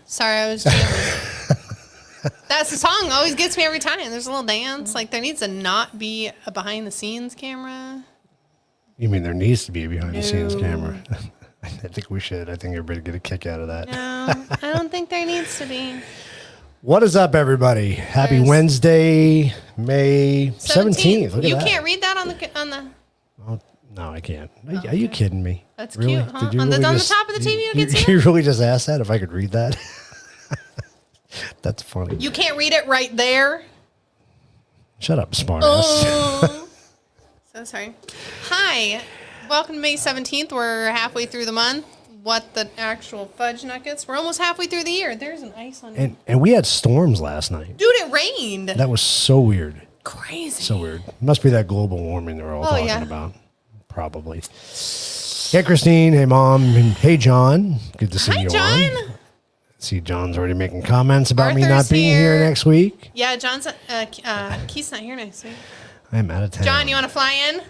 Sorry, I was jamming. That's the song. Always gets me every time. There's a little dance. Like, there needs to not be a behind-the-scenes camera. You mean there needs to be a behind-the-scenes camera? I think we should. I think everybody get a kick out of that. No, I don't think there needs to be. What is up, everybody? Happy Wednesday, May 17th. Look at you that. Can't read that on the. Oh, no, I can't. Are you kidding me? That's really? cute, huh? Did you On really the just, top of the TV, you can see You really just asked that if I could read that? That's funny. You can't read it right there. Shut up, smartass. Oh. So sorry. Hi. Welcome to May 17th. We're halfway through the month. What the actual fudge nuggets? We're almost halfway through the year. There's an ice on and we had storms last night. Dude, it rained. That was so weird. Crazy. So weird. Must be that global warming they're all talking about. Probably. Hey, Christine. Hey, Mom. And hey, John. Good to see you John. on. See, John's already making comments about me Arthur's not being here next week. Yeah, John's Keith's not here next week. I'm out of town. John, you want to fly in?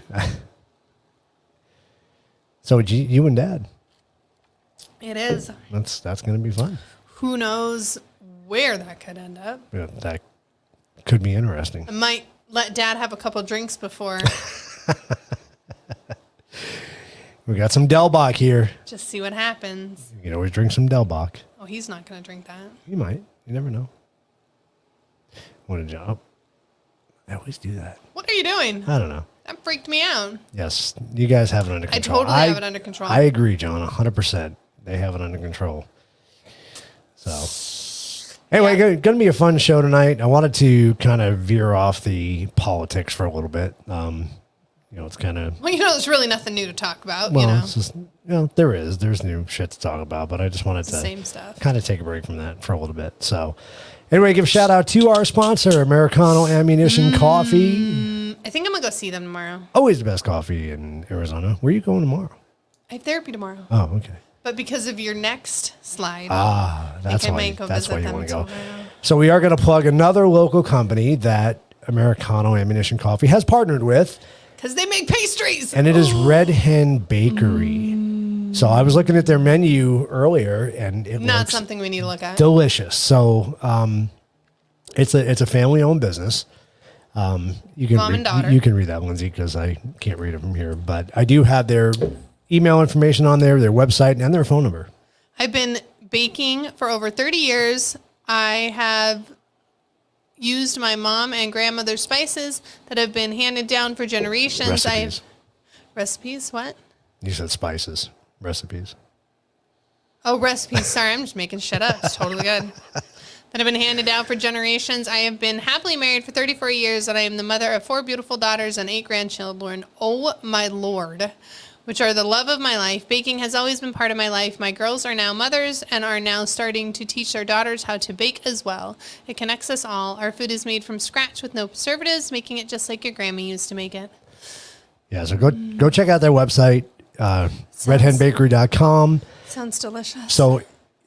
So you and Dad. It is. That's going to be fun. Who knows where that could end up? Yeah, that could be interesting. I might let Dad have a couple drinks before. We got some Delbach here. Just see what happens. You can always drink some Delbach. Oh, he's not going to drink that. You might. You never know. What a job. I always do that. What are you doing? I don't know. That freaked me out. Yes, you guys have it under control. I totally have it under control. I agree, John, 100%. They have it under control. So, anyway, going to be a fun show tonight. I wanted to kind of veer off the politics for a little bit. It's kind of... Well, there's really nothing new to talk about, It's just, there's new shit to talk about, but I just wanted to same stuff. Kind of take a break from that for a little bit. So, anyway, give a shout out to our sponsor, Americano Ammunition Coffee. I think I'm going to go see them tomorrow. Always the best coffee in Arizona. Where are you going tomorrow? I have therapy tomorrow. Oh, okay. But because of your next slide, that's why you want to go. Tomorrow. So we are going to plug another local company that Americano Ammunition Coffee has partnered with. Because they make pastries. And it is Red Hen Bakery. So I was looking at their menu earlier, and it not looks something we need to look at. Delicious. So it's a family-owned business. You can Mom and daughter. You can read that, Lindsay, because I can't read it from here. But I do have their email information on there, their website, and their phone number. I've been baking for over 30 years. I have used my mom and grandmother's spices that have been handed down for generations. Recipes, what? You said spices. Recipes. Oh, recipes. Sorry, I'm just making shit up. It's totally good. That have been handed down for generations. I have been happily married for 34 years, and I am the mother of 4 beautiful daughters and 8 grandchildren. Oh, my Lord. Which are the love of my life. Baking has always been part of my life. My girls are now mothers and are now starting to teach their daughters how to bake as well. It connects us all. Our food is made from scratch with no preservatives, making it just like your grandma used to make it. Yeah, so go check out their website, redhenbakery.com. Sounds delicious. So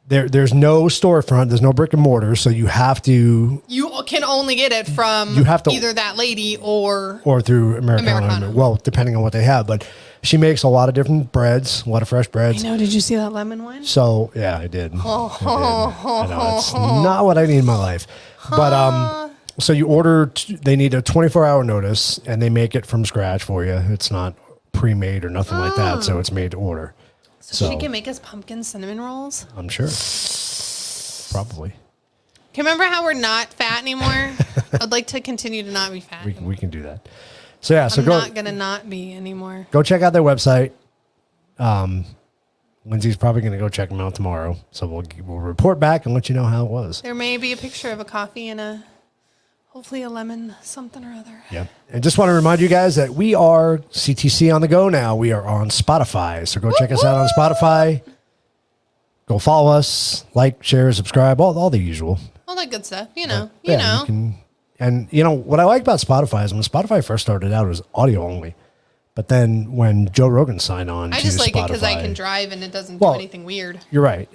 there's no storefront, there's no brick and mortar, so you have to... You can only get it from either that lady or through Americano. Well, depending on what they have, but... She makes a lot of different breads, a lot of fresh breads. I know. Did you see that lemon one? So, yeah, I did. I know. It's not what I need in my life. But, so you order, they need a 24-hour notice, and they make it from scratch for you. It's not pre-made or nothing like that, so it's made to order. So she can make us pumpkin cinnamon rolls? I'm sure. Probably. Can you remember how we're not fat anymore? I'd like to continue to not be fat. We can do that. So yeah, I'm not going to not be anymore. Go check out their website. Lindsay's probably going to go check them out tomorrow. So we'll report back and let you know how it was. There may be a picture of a coffee and hopefully a lemon something or other. Yeah. And just want to remind you guys that we are CTC on the go now. We are on Spotify. So go check us out on Spotify. Go follow us, like, share, subscribe, all the usual. All that good stuff. You know. And what I like about Spotify is when Spotify first started out, it was audio only. But then when Joe Rogan signed on to Spotify... I just like it because I can drive and it doesn't do anything weird. You're right.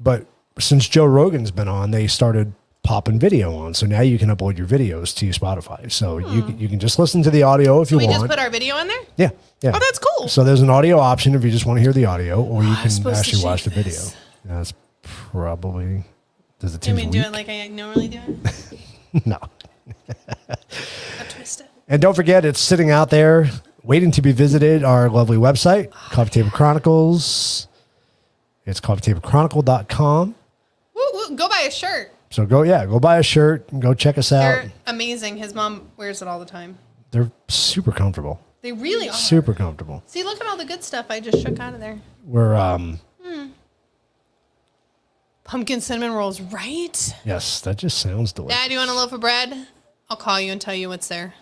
But since Joe Rogan's been on, they started popping video on. So now you can upload your videos to Spotify. So you can just listen to the audio if you want. We just put our video on there? Yeah. Oh, that's cool. So there's an audio option if you just want to hear the audio, or you can actually watch the video. Yeah, that's Probably. Does it You taste mean weak? do it like I normally do it? No. I'll twist it. And don't forget, it's sitting out there waiting to be visited. Our lovely website, Coffee Table Chronicles. It's coffeetablechronicle.com. Woo, woo, go buy a shirt. So go buy a shirt and go check us out. They're amazing. His mom wears it all the time. They're super comfortable. They really are. Super comfortable. See, look at all the good stuff I just shook out of there. We're Pumpkin cinnamon rolls, right? yes, that just sounds delicious. Dad, you want a loaf of bread? I'll call you and tell you what's there.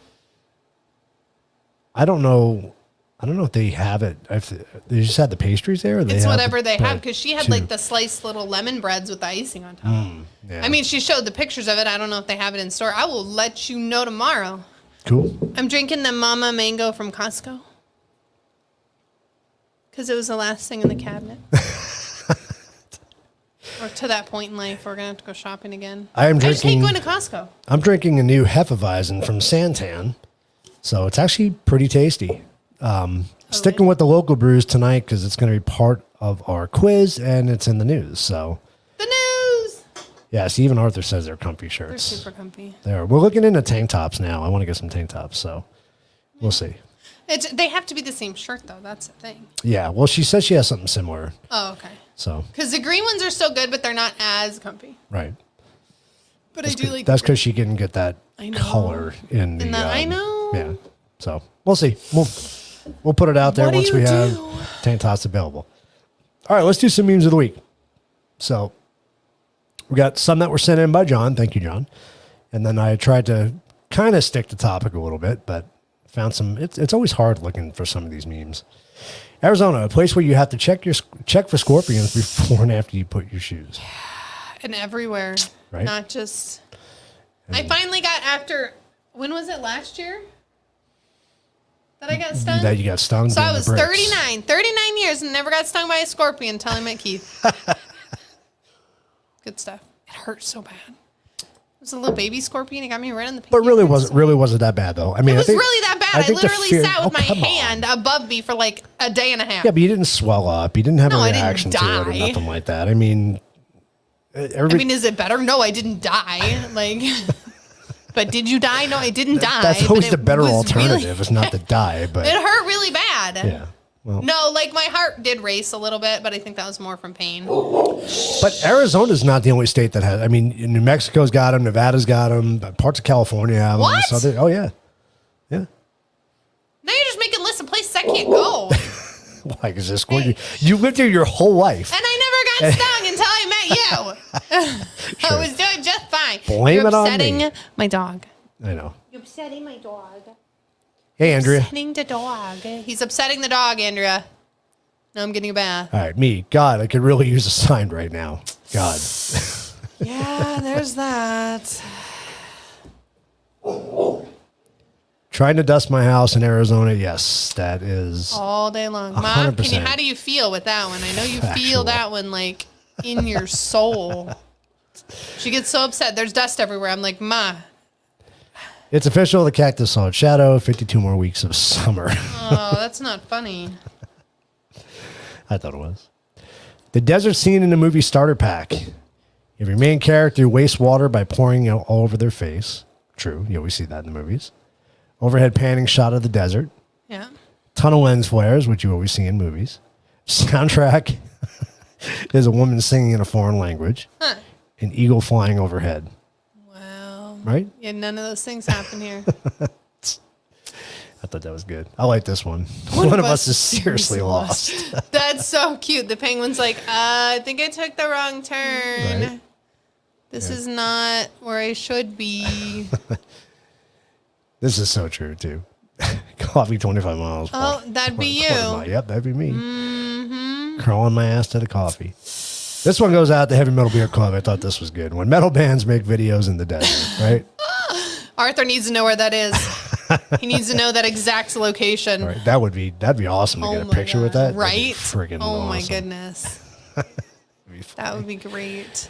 I don't know if they have it. If they just had the pastries there. Or they It's have whatever the they have, bread because she had too? like the sliced little lemon breads with the icing on top. Yeah. I mean, she showed the pictures of it. I don't know if they have it in store. I will let you know tomorrow. Cool. I'm drinking the Mama Mango from Costco because it was the last thing in the cabinet. Or to that point in life, we're gonna have to go shopping again. I just hate drinking- going to Costco. I'm drinking a new Hefeweizen from Santan, so it's actually pretty tasty. Sticking with the local brews tonight because it's going to be part of our quiz and it's in the news. So The news. yes, even Arthur says they're comfy They're shirts. super comfy. We're looking into tank tops now. I want to get some tank tops, so we'll see. They have to be the same shirt though. That's the thing. Yeah, well, she says she has something similar. Oh, okay. So Because the green ones are so good, but they're not as comfy. right. But I do like. That's because she can get that I know. color in the. I know. Yeah. So we'll see. We'll put it out there What do once you we have do? tank tops available. All right, let's do some memes of the week. So we got some that were sent in by John. Thank you, John. And then I tried to kind of stick to topic a little bit, but found some. It's always hard looking for some of these memes. Arizona, a place where you have to check for scorpions before and after you put your shoes. And everywhere. Right. Not just. I finally got after. When was it last year? That I got stung? That you got stung. So I doing was the bricks. 39 years and never got stung by a scorpion until I met Keith. Good stuff. It hurt so bad. It was a little baby scorpion. It got me right in the pinky. But really wasn't that bad though. I mean, It was I think, really that bad. I think the literally fear- sat with my come on. hand above me for like a day and a half. Yeah, but you didn't swell up. You didn't have No, a I didn't reaction to it or die. nothing like that. I mean, I mean, is it better? No, I didn't die. Like, but did you die? No, I didn't die. that's but always it the better was alternative really- is not to die. But It hurt really bad. yeah, well, No, like my heart did race a little bit, but I think that was more from pain. but Arizona's not the only state that has. I mean, New Mexico's got them, Nevada's got them, parts of California have them. What? So oh yeah, yeah. Now you're just making lists of places I can't go. Why? Because this you lived here your whole life. And I never got stung until I met you. Sure. I was doing just fine. Blame You're it on upsetting me. my dog. I know. You're upsetting my dog. Hey, Andrea. Upsetting the dog. He's upsetting the dog, Andrea. Now I'm getting a bath. All right, me. God, I could really use a sign right now. God. Yeah, there's that. Trying to dust my house in Arizona. Yes, that is. All day long. Mom, 100%. how do you feel with that one? I know you Factual. feel that one like in your soul. She gets so upset. There's dust everywhere. I'm like, Ma. It's official. The cactus saw its shadow. 52 more weeks of summer. Oh, that's not funny. I thought it was. The desert scene in the movie Starter Pack. If your main character wastes water by pouring it all over their face. True. You always see that in the movies. Overhead panning shot of the desert. Yeah. Tunnel lens flares, which you always see in movies. Soundtrack is a woman singing in a foreign language. Huh. An eagle flying overhead. Wow. Right? Yeah, none of those things happen here. I thought that was good. I like this one. One of us is seriously lost. That's so cute. The penguin's like, I think I took the wrong turn. Right. This is not where I should be. This is so true, too. Coffee 25 miles. Oh, that'd be Quarter you. mile. Yep, that'd be me. Mm-hmm. Crawling my ass to the coffee. This one goes out to Heavy Metal Beer Club. I thought this was good. When metal bands make videos in the desert, right? Arthur needs to know where that is. He needs to know that exact location. All right, that'd be awesome to get a my picture with that. God. That'd be Right? friggin' Oh my awesome. goodness. That would be great.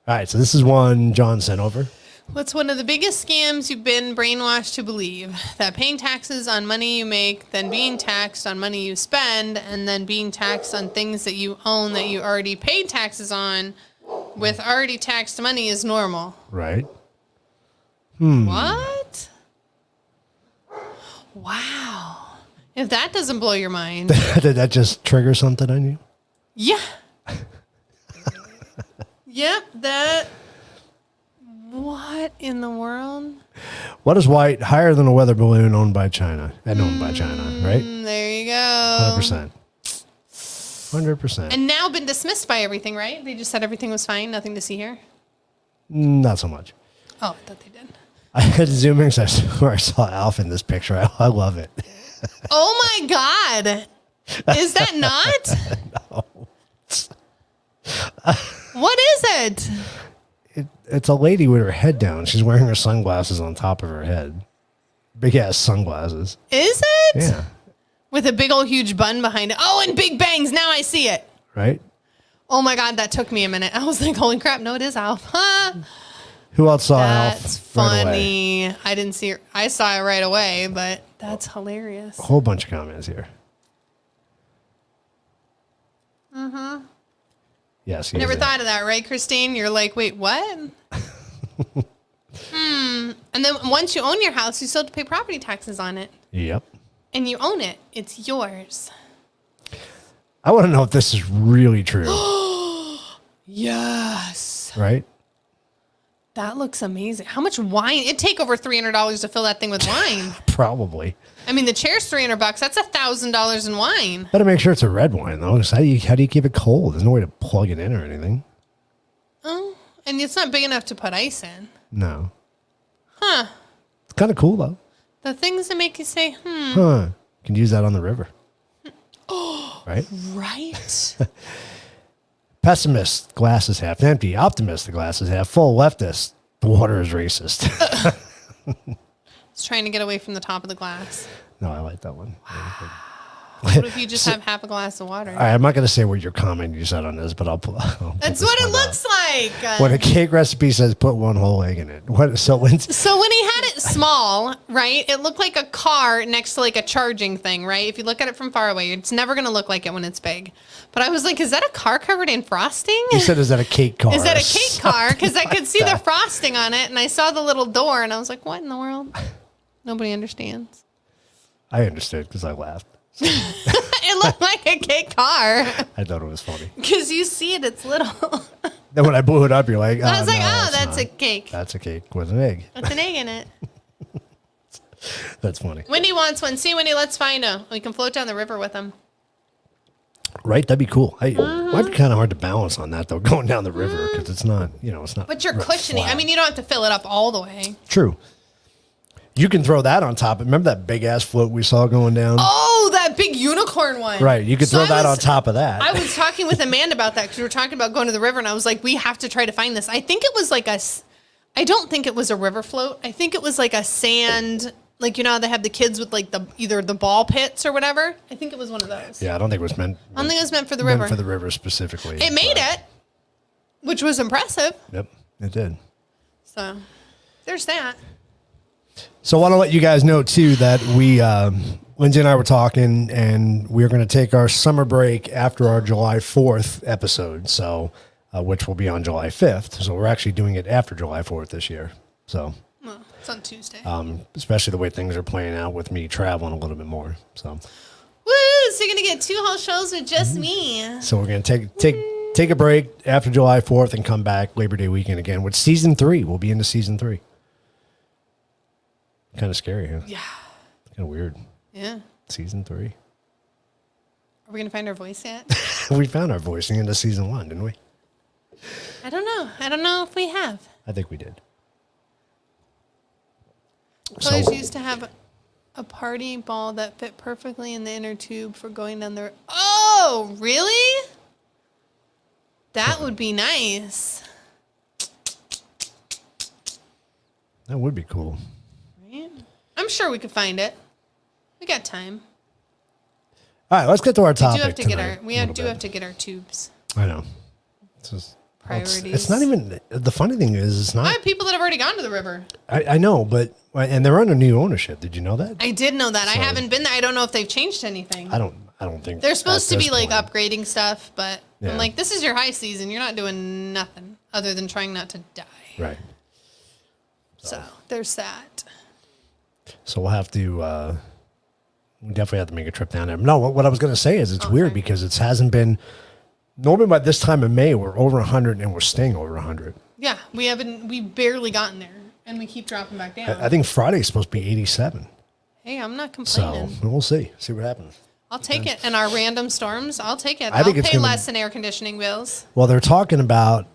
All right, so this is one John sent over. What's one of the biggest scams you've been brainwashed to believe? That paying taxes on money you make, then being taxed on money you spend, and then being taxed on things that you own that you already paid taxes on with already taxed money is normal. Right. What? Wow. If that doesn't blow your mind. Did that just trigger something on you? Yeah. Yep, that. What in the world? What is white higher than a weather balloon owned by China and owned by China, right? There you go. 100%. 100%. And now been dismissed by everything, right? They just said everything was fine, nothing to see here. Not so much. Oh, I thought they did. I had to zoom in because I saw Alf in this picture. I love it. Oh my God. Is that not? No. What is it? It's a lady with her head down. She's wearing her sunglasses on top of her head. Big ass sunglasses. Is it? Yeah. With a big old huge bun behind it. Oh, and big bangs. Now I see it. Right? Oh my God, that took me a minute. I was like, holy crap, no, it is Alf. Huh? Who else saw That's Alf? funny. I didn't see it. I saw it right away, but that's hilarious. A whole bunch of comments here. Yes. Never thought of that, right, Christine? You're like, wait, what? And then once you own your house, you still have to pay property taxes on it. Yep. And you own it. It's yours. I want to know if this is really true. Yes. Right? That looks amazing. How much wine? It'd take over $300 to fill that thing with wine. Probably. I mean, the chair's $300. That's $1,000 in wine. Better make sure it's a red wine, though. 'Cause how do you keep it cold? There's no way to plug it in or anything. Oh, and it's not big enough to put ice in. No. Huh. It's kind of cool, though. The things that make you say, Huh. Can use that on the river. Oh. Right? right? Pessimist, glass is half empty. Optimist, the glass is half full. Leftist, the water is racist. It's trying to get away from the top of the glass. No, I like that one. What if you just have half a glass of water? All right, I'm not going to say what your comment you said on this, but I'll put That's this what it one looks like. When a cake recipe says put one whole egg in it. So when he had it small, right, it looked like a car next to like a charging thing, right? If you look at it from far away, it's never going to look like it when it's big. But I was like, is that a car covered in frosting? you said, is that a cake car? Is that a cake car? Because I could see the frosting on it, and I saw the little door, and I was like, what in the world? Nobody understands. I understood because I laughed. It looked like a cake car. I thought it was funny. Because you see it, it's little. Then when I blew it up, you're like, I was like, no, oh, that's not. a cake. That's a cake with an egg. With an egg in it. That's funny. Wendy wants one. See, Wendy, let's find him. We can float down the river with him. Right? That'd be cool. It might be kind of hard to balance on that, though, going down the river because it's not, it's not. But you're cushioning. flat. I mean, you don't have to fill it up all the way. True. You can throw that on top. Remember that big ass float we saw going down? Oh, that big unicorn one. Right. You could throw that on top of that. I was talking with Amanda about that because we were talking about going to the river, and I was like, we have to try to find this. I think it was like I don't think it was a river float. I think it was like a sand, like, how they have the kids with like either the ball pits or whatever. I think it was one of those. Yeah, I don't think it was meant. I don't think it was meant for the river. Meant for the river specifically. It made it, which was impressive. Yep, it did. So there's that. So I want to let you guys know, too, that Lindsay and I were talking, and we're going to take our summer break after our July 4th episode, so which will be on July 5th. So we're actually doing it after July 4th this year. So Well, it's on Tuesday. especially the way things are playing out with me traveling a little bit more. So Woo! So you're going to get 2 whole shows with just me. So we're going to take a break after July 4th and come back Labor Day weekend again with season 3. We'll be into season 3. Kind of scary, huh? Yeah. Kind of weird. Yeah. Season 3. Are we going to find our voice yet? We found our voicing into season 1, didn't we? I don't know. I don't know if we have. I think we did. Chloe's used to have a party ball that fit perfectly in the inner tube for going down the... Oh, really? That would be nice. That would be cool. Right? I'm sure we could find it. We got time. All right, let's get to our We topic do have to tonight do have to get our tubes. I know. This is priorities. It's not even, the funny thing is, it's I not. have people that have already gone to the river. I know, and they're under new ownership. Did you know that? I did know that. I haven't been there. I don't know if they've changed anything. I don't think They're supposed to at be this like point. upgrading stuff, but Yeah. I'm like, this is your high season. You're not doing nothing other than trying not to die. Right. So there's that. So we'll have to, we definitely have to make a trip down there. No, what I was going to say is it's weird because it hasn't been, normally by this time in May, we're over 100 and we're staying over 100. Yeah, we've barely gotten there, and we keep dropping back down. I think Friday's supposed to be 87. Hey, I'm not So complaining. we'll see what happens. I'll take it. And our random storms, I'll take it. I think I'll it's pay gonna- less in air conditioning bills. Well, they're talking about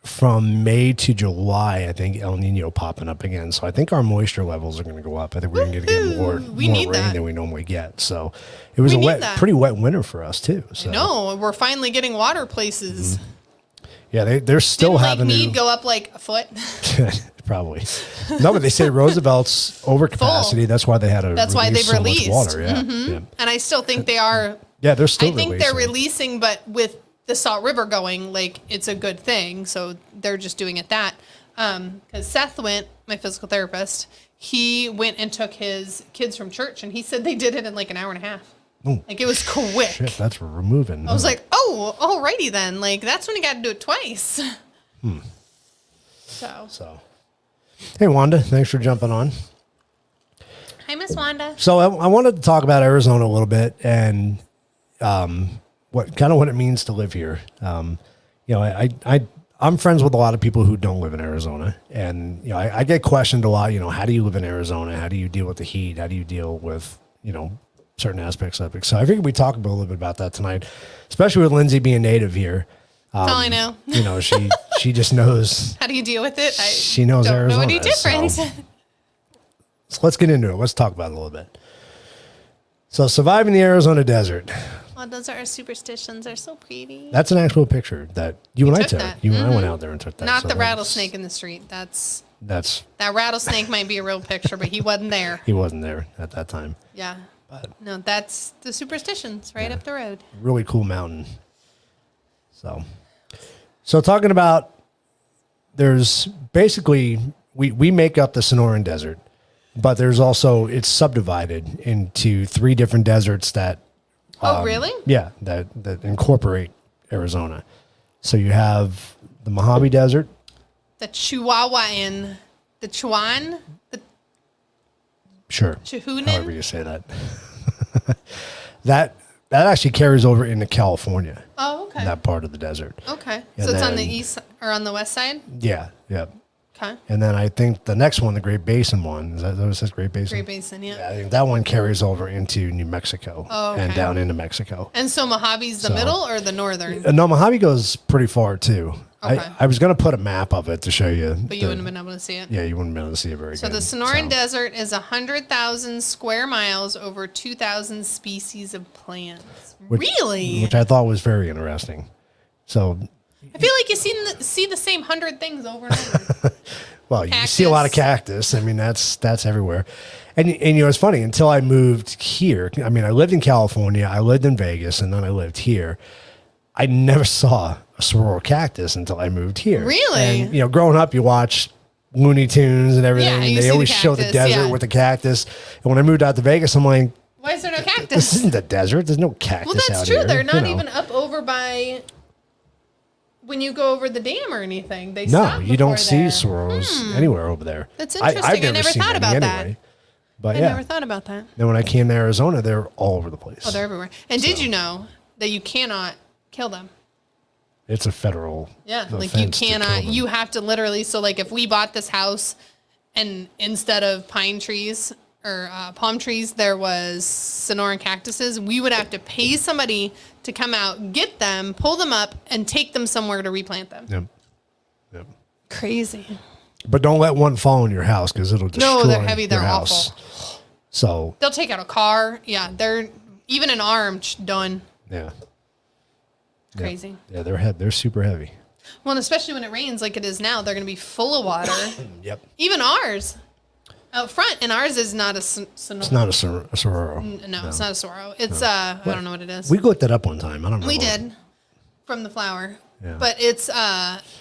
from May to July, I think El Nino popping up again. So I think our moisture levels are going to go up. I think we're going to get more We need rain that. than we normally get. So it was We a need that. pretty wet winter for us too. So No, we're finally getting water places. yeah, they're still Didn't Lake having Mead go up like a foot? probably. No, but they say Roosevelt's over capacity. Full. That's why they had to. That's why they've so much released. water. Yeah, yeah. And I still think they are. Yeah, they're still. I think they're releasing, but with the Salt River going, like, it's a good thing. So they're just doing it that. Because Seth went, my physical therapist, he went and took his kids from church, and he said they did it in like an hour and a half. Ooh. Like, it was quick. Shit, that's removing. I was like, oh, alrighty then. Like, that's when you got to do it twice. So, hey, Wanda, thanks for jumping on. hi, Miss Wanda. So I wanted to talk about Arizona a little bit and what it means to live here. I'm friends with a lot of people who don't live in Arizona, and I get questioned a lot. How do you live in Arizona? How do you deal with the heat? How do you deal with certain aspects of it? So I figured we talk a little bit about that tonight, especially with Lindsay being native here. That's all I know. She just knows. How do you deal with it? She knows don't Arizona. know any different. So let's get into it. Let's talk about it a little bit. So surviving the Arizona desert. Well, those are our superstitions. They're so pretty. That's an actual picture that you and I took took. that. You and I went out there and took that. Not So the that's- rattlesnake in the street. That rattlesnake might be a real picture, but he wasn't there. He wasn't there at that time. Yeah. No, that's the superstitions right up the road. Really cool mountain. So talking about, there's basically, we make up the Sonoran Desert, but there's also, it's subdivided into 3 different deserts that, Oh, really? yeah, that incorporate Arizona. So you have the Mojave Desert. The Chihuahuan, the Chuan, the Sure. Chihunan. However you say that. that actually carries over into California, Oh, okay. that part of the desert. Okay. And So it's on the then- east or on the west side? Yeah, yeah. Okay. And then I think the next one, the Great Basin one, is that what it says, Great Basin? Great Basin, yeah. Yeah, I think that one carries over into New Mexico Oh, okay. and down into Mexico. And so Mojave's the middle or the northern? No, Mojave goes pretty far too. Okay. I was going to put a map of it to show you. But you wouldn't have been able to see it. Yeah, you wouldn't have been able to see it very So good. the Sonoran Desert is 100,000 square miles over 2,000 species of plants. Really? Which I thought was very interesting. So, I feel like you see the same 100 things over and over. well, you see a lot of cactus. I mean, that's everywhere. And it's funny, until I moved here, I mean, I lived in California, I lived in Vegas, and then I lived here. I never saw a saguaro cactus until I moved here. Really? And, growing up, you watch Looney Tunes and everything, Yeah, and you they see the always show the cactus, desert yeah. with the cactus. And when I moved out to Vegas, I'm like, Why is there no this cactus? isn't the desert. There's no cactus Well, that's out true. here. They're not you know. even up over by when you go over the dam or anything. They No, stop you don't before see there. saguaros anywhere over there. That's interesting. I never seen thought any about that. anyway. But I yeah, never thought about that. then when I came to Arizona, they're all over the place. Oh, they're everywhere. And did you know that you cannot kill them? It's a federal. Yeah, like you offense to kill cannot. them. You have to literally. So, like, if we bought this house, and instead of pine trees or palm trees, there was Sonoran cactuses, we would have to pay somebody to come out, get them, pull them up, and take them somewhere to replant them. Yep. Yep. Crazy. But don't let one fall in your house because it'll destroy No, they're heavy. They're your house. awful. So They'll take out a car. Yeah, they're even an arm done. yeah, Crazy. yeah, they're super heavy. Well, and especially when it rains like it is now, they're going to be full of water. Yep. Even ours out front, and ours is not a It's not a saguaro. No, it's not a saguaro. It's I don't know what it is. We looked it up one time. I don't know. We did from the flower. Yeah. But it's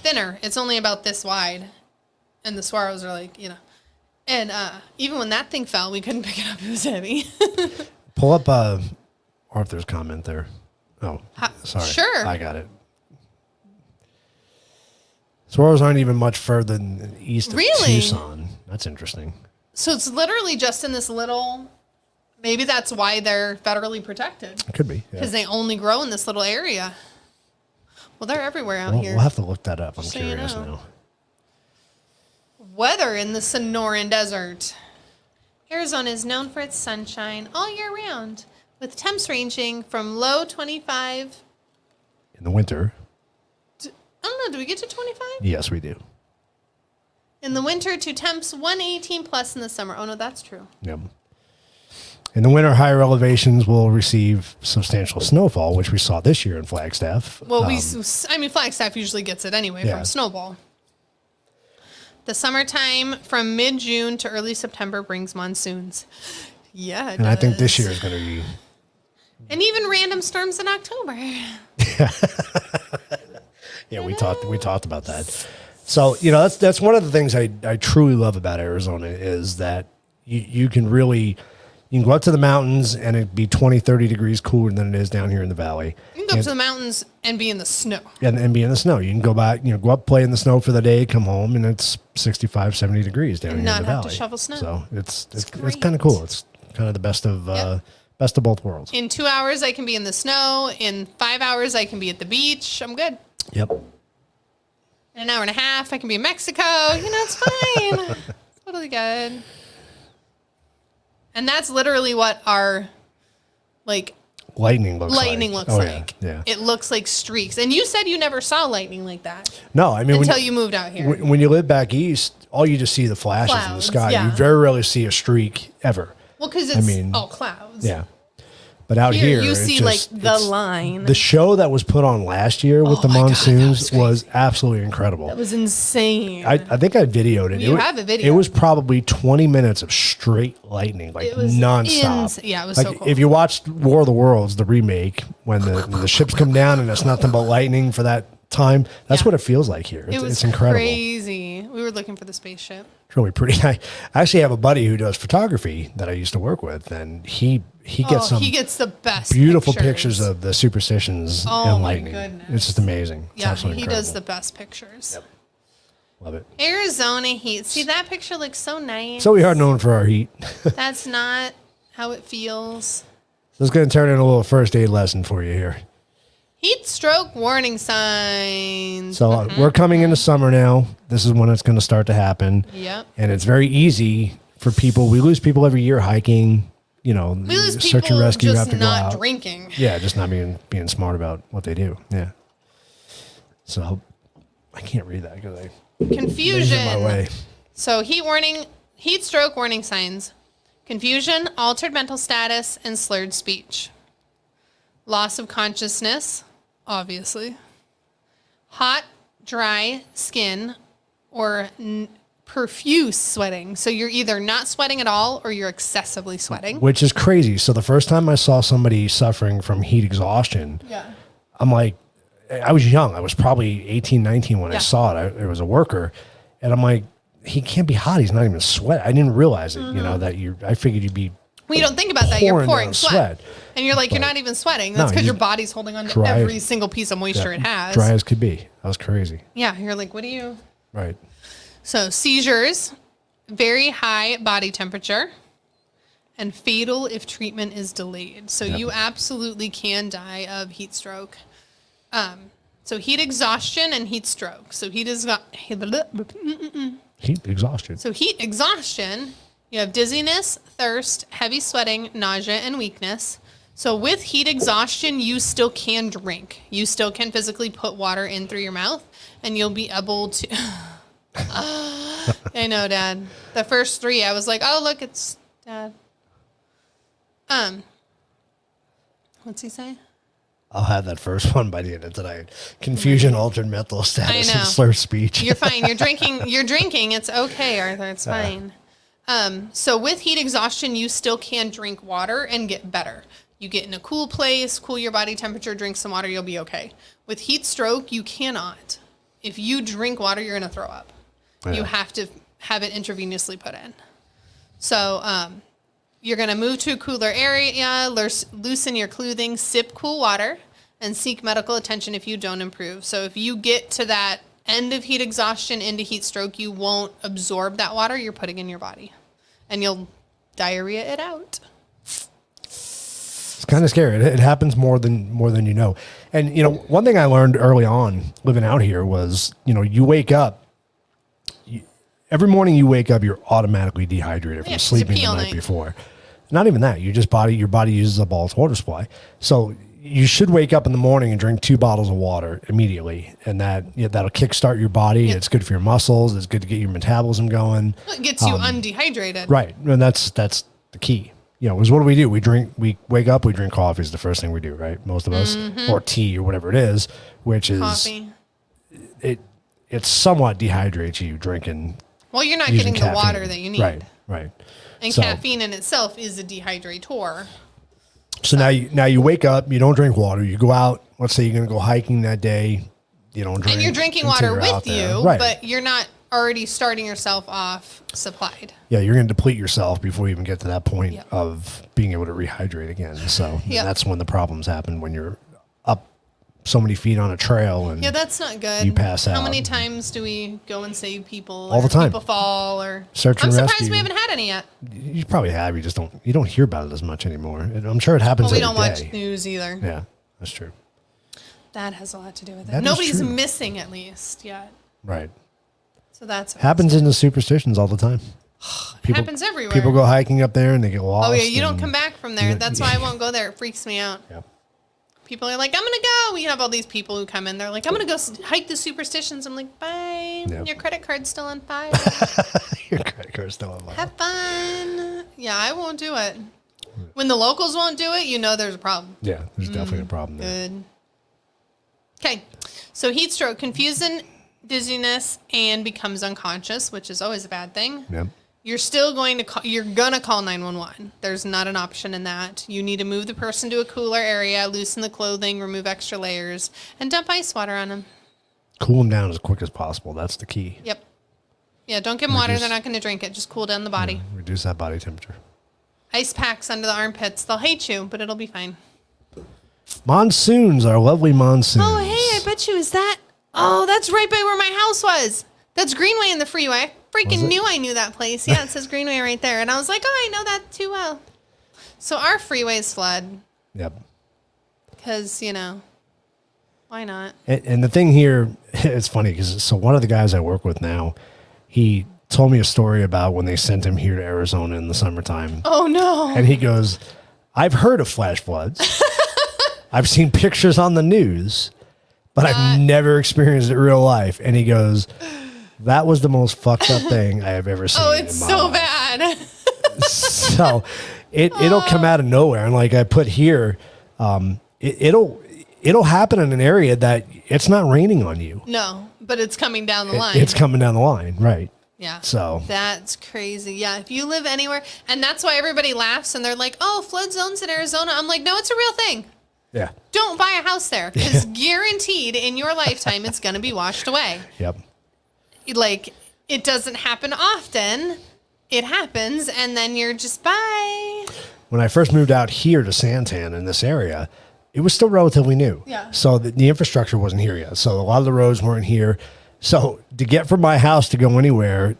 thinner. It's only about this wide. And the swallows are like, And even when that thing fell, we couldn't pick it up. It was heavy. Pull up Arthur's comment there. Oh, sorry. Sure. I got it. Swallows aren't even much further than east of Tucson. That's interesting. So it's literally just in this little... Maybe that's why they're federally protected. It could be. Because they only grow in this little area. Well, they're everywhere out here. We'll have to look that up. I'm So curious you know. now. Weather in the Sonoran Desert. Arizona is known for its sunshine all year round, with temps ranging from low 25. In the winter. I don't know, do we get to 25? Yes, we do. In the winter to temps 118 plus in the summer. Oh, no, that's true. Yep. In the winter, higher elevations will receive substantial snowfall, which we saw this year in Flagstaff. Well, Flagstaff usually gets it anyway from snowball. The summertime from mid-June to early September brings monsoons. Yeah, it does. I think this year is going to be... And even random storms in October. Yeah, we talked about that. So, that's one of the things I truly love about Arizona is that you can really... You can go up to the mountains and it'd be 20, 30 degrees cooler than it is down here in the valley. You can go up to the mountains and be in the snow. And be in the snow. You can go back, go up, play in the snow for the day, come home, and it's 65, 70 degrees down here in the valley. And not have to shovel snow. So it's kind of cool. It's kind of the best of both worlds. In 2 hours, I can be in the snow. In 5 hours, I can be at the beach. I'm good. Yep. In an hour and a half, I can be in Mexico. It's fine. Totally good. And that's literally what our, lightning looks like. Yeah. It looks like streaks. And you said you never saw lightning like that. No, I mean... Until you moved out here. When you live back east, all you just see the flashes in the Clouds, sky. yeah. You very rarely see a streak ever. Well, because it's all clouds. Yeah. But out here, you see the line. The show that was put on last year with the monsoons was absolutely incredible. That was insane. I think I videoed it. You have a video. It was probably 20 minutes of straight lightning, nonstop. Yeah, it was so cool. If you watched War of the Worlds, the remake, when the ships come down and it's nothing but lightning for that time, that's what it feels like here. It's incredible. Crazy. We were looking for the spaceship. It's really pretty. I actually have a buddy who does photography that I used to work with, and he gets the best beautiful pictures of the superstitions and lightning. My goodness. It's just amazing. It's Yeah, absolutely he incredible. does the best pictures. Yep. Love it. Arizona heat. See, that picture looks so nice. So we are known for our heat. That's not how it feels. So it's going to turn into a little first aid lesson for you here. Heat stroke warning signs. So we're coming into summer now. This is when it's going to start to happen. Yep. And it's very easy for people. We lose people every year hiking. We lose search people and rescue. just have to go not out. drinking. Yeah, just not being smart about what they do. Yeah. So I can't read that because I Confusion. in my way. So heat stroke warning signs. Confusion, altered mental status, and slurred speech. Loss of consciousness, obviously. Hot, dry skin, or profuse sweating. So you're either not sweating at all or you're excessively sweating. Which is crazy. So the first time I saw somebody suffering from heat exhaustion, I'm like, I was young. I was probably 18, 19 when I saw it. It was a worker. And I'm like, he can't be hot. He's not even sweating. I didn't realize it, I figured you'd be... Well, you don't think about that. You're pouring sweat. And you're like, But you're not even sweating. That's because your body's holding on to every single piece of moisture it has. Dry as could be. That was crazy. Yeah, you're like, what do you... Right. So seizures, very high body temperature, and fatal if treatment is delayed. So you absolutely can die of heat stroke. So heat exhaustion and heat stroke. So heat exhaustion. So heat exhaustion, you have dizziness, thirst, heavy sweating, nausea, and weakness. So with heat exhaustion, you still can drink. You still can physically put water in through your mouth, and you'll be able to... I know, Dad. The first three, I was like, oh, look, it's Dad. What's he say? I'll have that first one by the end of tonight. Confusion, altered mental status, and slurred speech. You're fine. You're drinking. It's okay, Arthur. It's fine. So with heat exhaustion, you still can drink water and get better. You get in a cool place, cool your body temperature, drink some water, you'll be okay. With heat stroke, you cannot. If you drink water, you're going to throw up. Yeah. You have to have it intravenously put in. So you're going to move to a cooler area, loosen your clothing, sip cool water, and seek medical attention if you don't improve. So if you get to that end of heat exhaustion into heat stroke, you won't absorb that water you're putting in your body. And you'll diarrhea it out. It's kind of scary. It happens more than you know. And, you know, one thing I learned early on living out here was, you know, you wake up, every morning you wake up, you're automatically dehydrated from sleeping the night before. Not even that. Your body uses up all its water supply. So you should wake up in the morning and drink 2 bottles of water immediately. And that'll kickstart your body. It's good for your muscles. It's good to get your metabolism going. It gets you undehydrated. Right. And that's the key. You know, because what do? We wake up, we drink coffee is the first thing we do, right? Most of us, or tea or whatever it is, which is coffee. It somewhat dehydrates you drinking. Well, you're not getting the water that you need. Right. And caffeine in itself is a dehydrator. So now you wake up, you don't drink water, you go out, let's say you're going to go hiking that day, you don't drink. And you're drinking water with you, but you're not already starting yourself off supplied. Yeah, you're going to deplete yourself before you even get to that point of being able to rehydrate again. So that's when the problems happen, when you're up so many feet on a trail and that's not good. You pass out. How many times do we go and save people? All the time. People fall or search and rescue. I'm surprised we haven't had any yet. You probably have. You just don't hear about it as much anymore. I'm sure it happens every day. We don't watch news either. Yeah, that's true. That has a lot to do with it. Nobody's missing at least yet. Right. So that's happens in the superstitions all the time. It happens everywhere. People go hiking up there and they get lost. Oh yeah, you don't come back from there. That's why I won't go there. It freaks me out. Yeah. People are like, I'm gonna go. We have all these people who come in. They're like, I'm gonna go hike the superstitions. I'm like, bye. Yep. Your credit card's still on file. Your credit card's still on file. Have fun. Yeah, I won't do it. When the locals won't do it, you know there's a problem. Yeah, there's definitely a problem there. Good. Okay, so heat stroke, confusion, dizziness, and becomes unconscious, which is always a bad thing. Yep. You're still going to call 911. There's not an option in that. You need to move the person to a cooler area, loosen the clothing, remove extra layers, and dump ice water on them. Cool them down as quick as possible. That's the key. Yep. Yeah, don't give them water. They're not going to drink it. Just cool down the body. Yeah, reduce that body temperature. Ice packs under the armpits. They'll hate you, but it'll be fine. Monsoons, our lovely monsoons. Oh, hey, I bet you, is that? Oh, that's right by where my house was. That's Greenway in the freeway. I freaking knew I knew that place. Yeah, it says Greenway right there. And I was like, oh, I know that too well. So our freeways flood. Yep. Because, why not? And the thing here, it's funny because so one of the guys I work with now, he told me a story about when they sent him here to Arizona in the summertime. Oh, no. And he goes, I've heard of flash floods. I've seen pictures on the news, but I've never experienced it in real life. And he goes, that was the most fucked up thing I have ever seen. Oh, it's in my so life. bad. So it'll come out of nowhere. And like I put here, it'll happen in an area that it's not raining on you. No, but it's coming down the line. It's coming down the line. Right. Yeah. So that's crazy. Yeah. If you live anywhere, and that's why everybody laughs and they're like, oh, flood zones in Arizona. I'm like, no, it's a real thing. Yeah. Don't buy a house there because guaranteed in your lifetime it's going to be washed away. Yep. Like, it doesn't happen often. It happens, and then you're just bye. When I first moved out here to Santan in this area, it was still relatively new. Yeah. So the infrastructure wasn't here yet. So a lot of the roads weren't here. So to get from my house to go anywhere,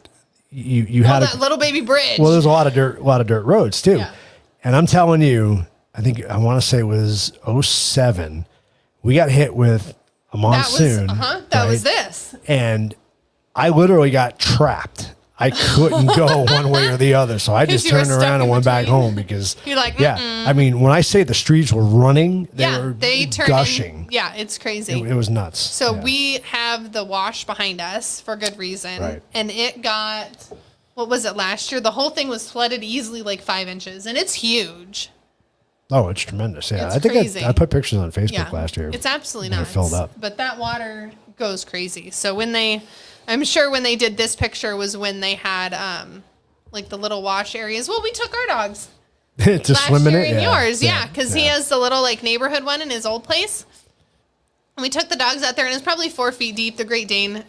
you had that little baby bridge. Well, there's a lot of dirt roads too. Yeah. And I'm telling you, I want to say it was 2007. We got hit with a monsoon. That was this. And I literally got trapped. I couldn't go one way or the other. So I just turned around and went back home because you're like, I mean, when I say the streets were running, they turned gushing. It's crazy. It was nuts. So we have the wash behind us for good reason. Right. And it got, what was it, last year? The whole thing was flooded easily like 5 inches. And it's huge. Oh, it's tremendous. Yeah. It's I think crazy. I put pictures on Facebook last year. It's absolutely nuts. It filled up. But that water goes crazy. So I'm sure when they did this picture was when they had like the little wash areas. Well, we took our dogs. to swim in year it. in yours, yeah, because he has the little like neighborhood one in his old place. And we took the dogs out there, and it's probably 4 feet deep. The Great Dane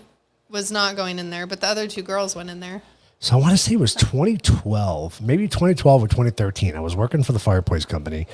was not going in there, but the other 2 girls went in there. So I want to say it was 2012, maybe 2012 or 2013. I was working for the fireplace company,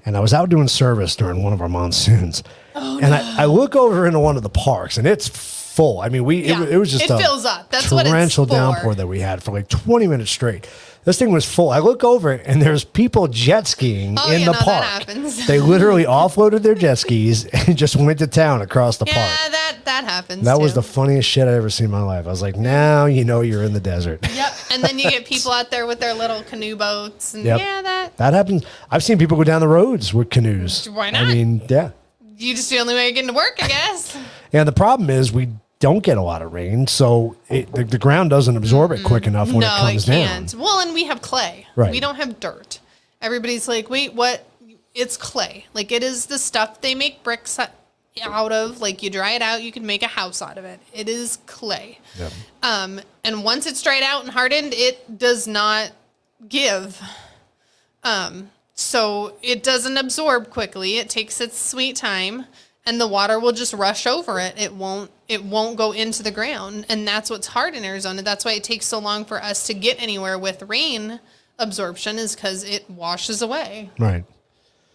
and I was out doing service during one of our monsoons. Oh, and no. I look over into one of the parks, and it's full. I mean, it was just it fills up. That's what it's torrential for. downpour that we had for like 20 minutes straight. This thing was full. I look over it, and there's people jet skiing in the park. That happens. They literally offloaded their jet skis and just went to town across the park. Yeah, that happens. That too. was the funniest shit I ever seen in my life. I was like, now you know you're in the desert. Yep. And then you get people out there with their little canoe boats, and that happens. I've seen people go down the roads with canoes. Why not? I mean, yeah. You just the only way you're getting to work, I guess. And the problem is we don't get a lot of rain, so the ground doesn't absorb it quick enough when it comes down. Well, and we have clay. Right. We don't have dirt. Everybody's like, wait, what? It's clay. Like, it is the stuff they make bricks out of. Like, you dry it out, you can make a house out of it. It is clay. Yep. And once it's dried out and hardened, it does not give. So it doesn't absorb quickly. It takes its sweet time, and the water will just rush over it. It won't go into the ground. And that's what's hard in Arizona. That's why it takes so long for us to get anywhere with rain absorption, is because it washes away. Right.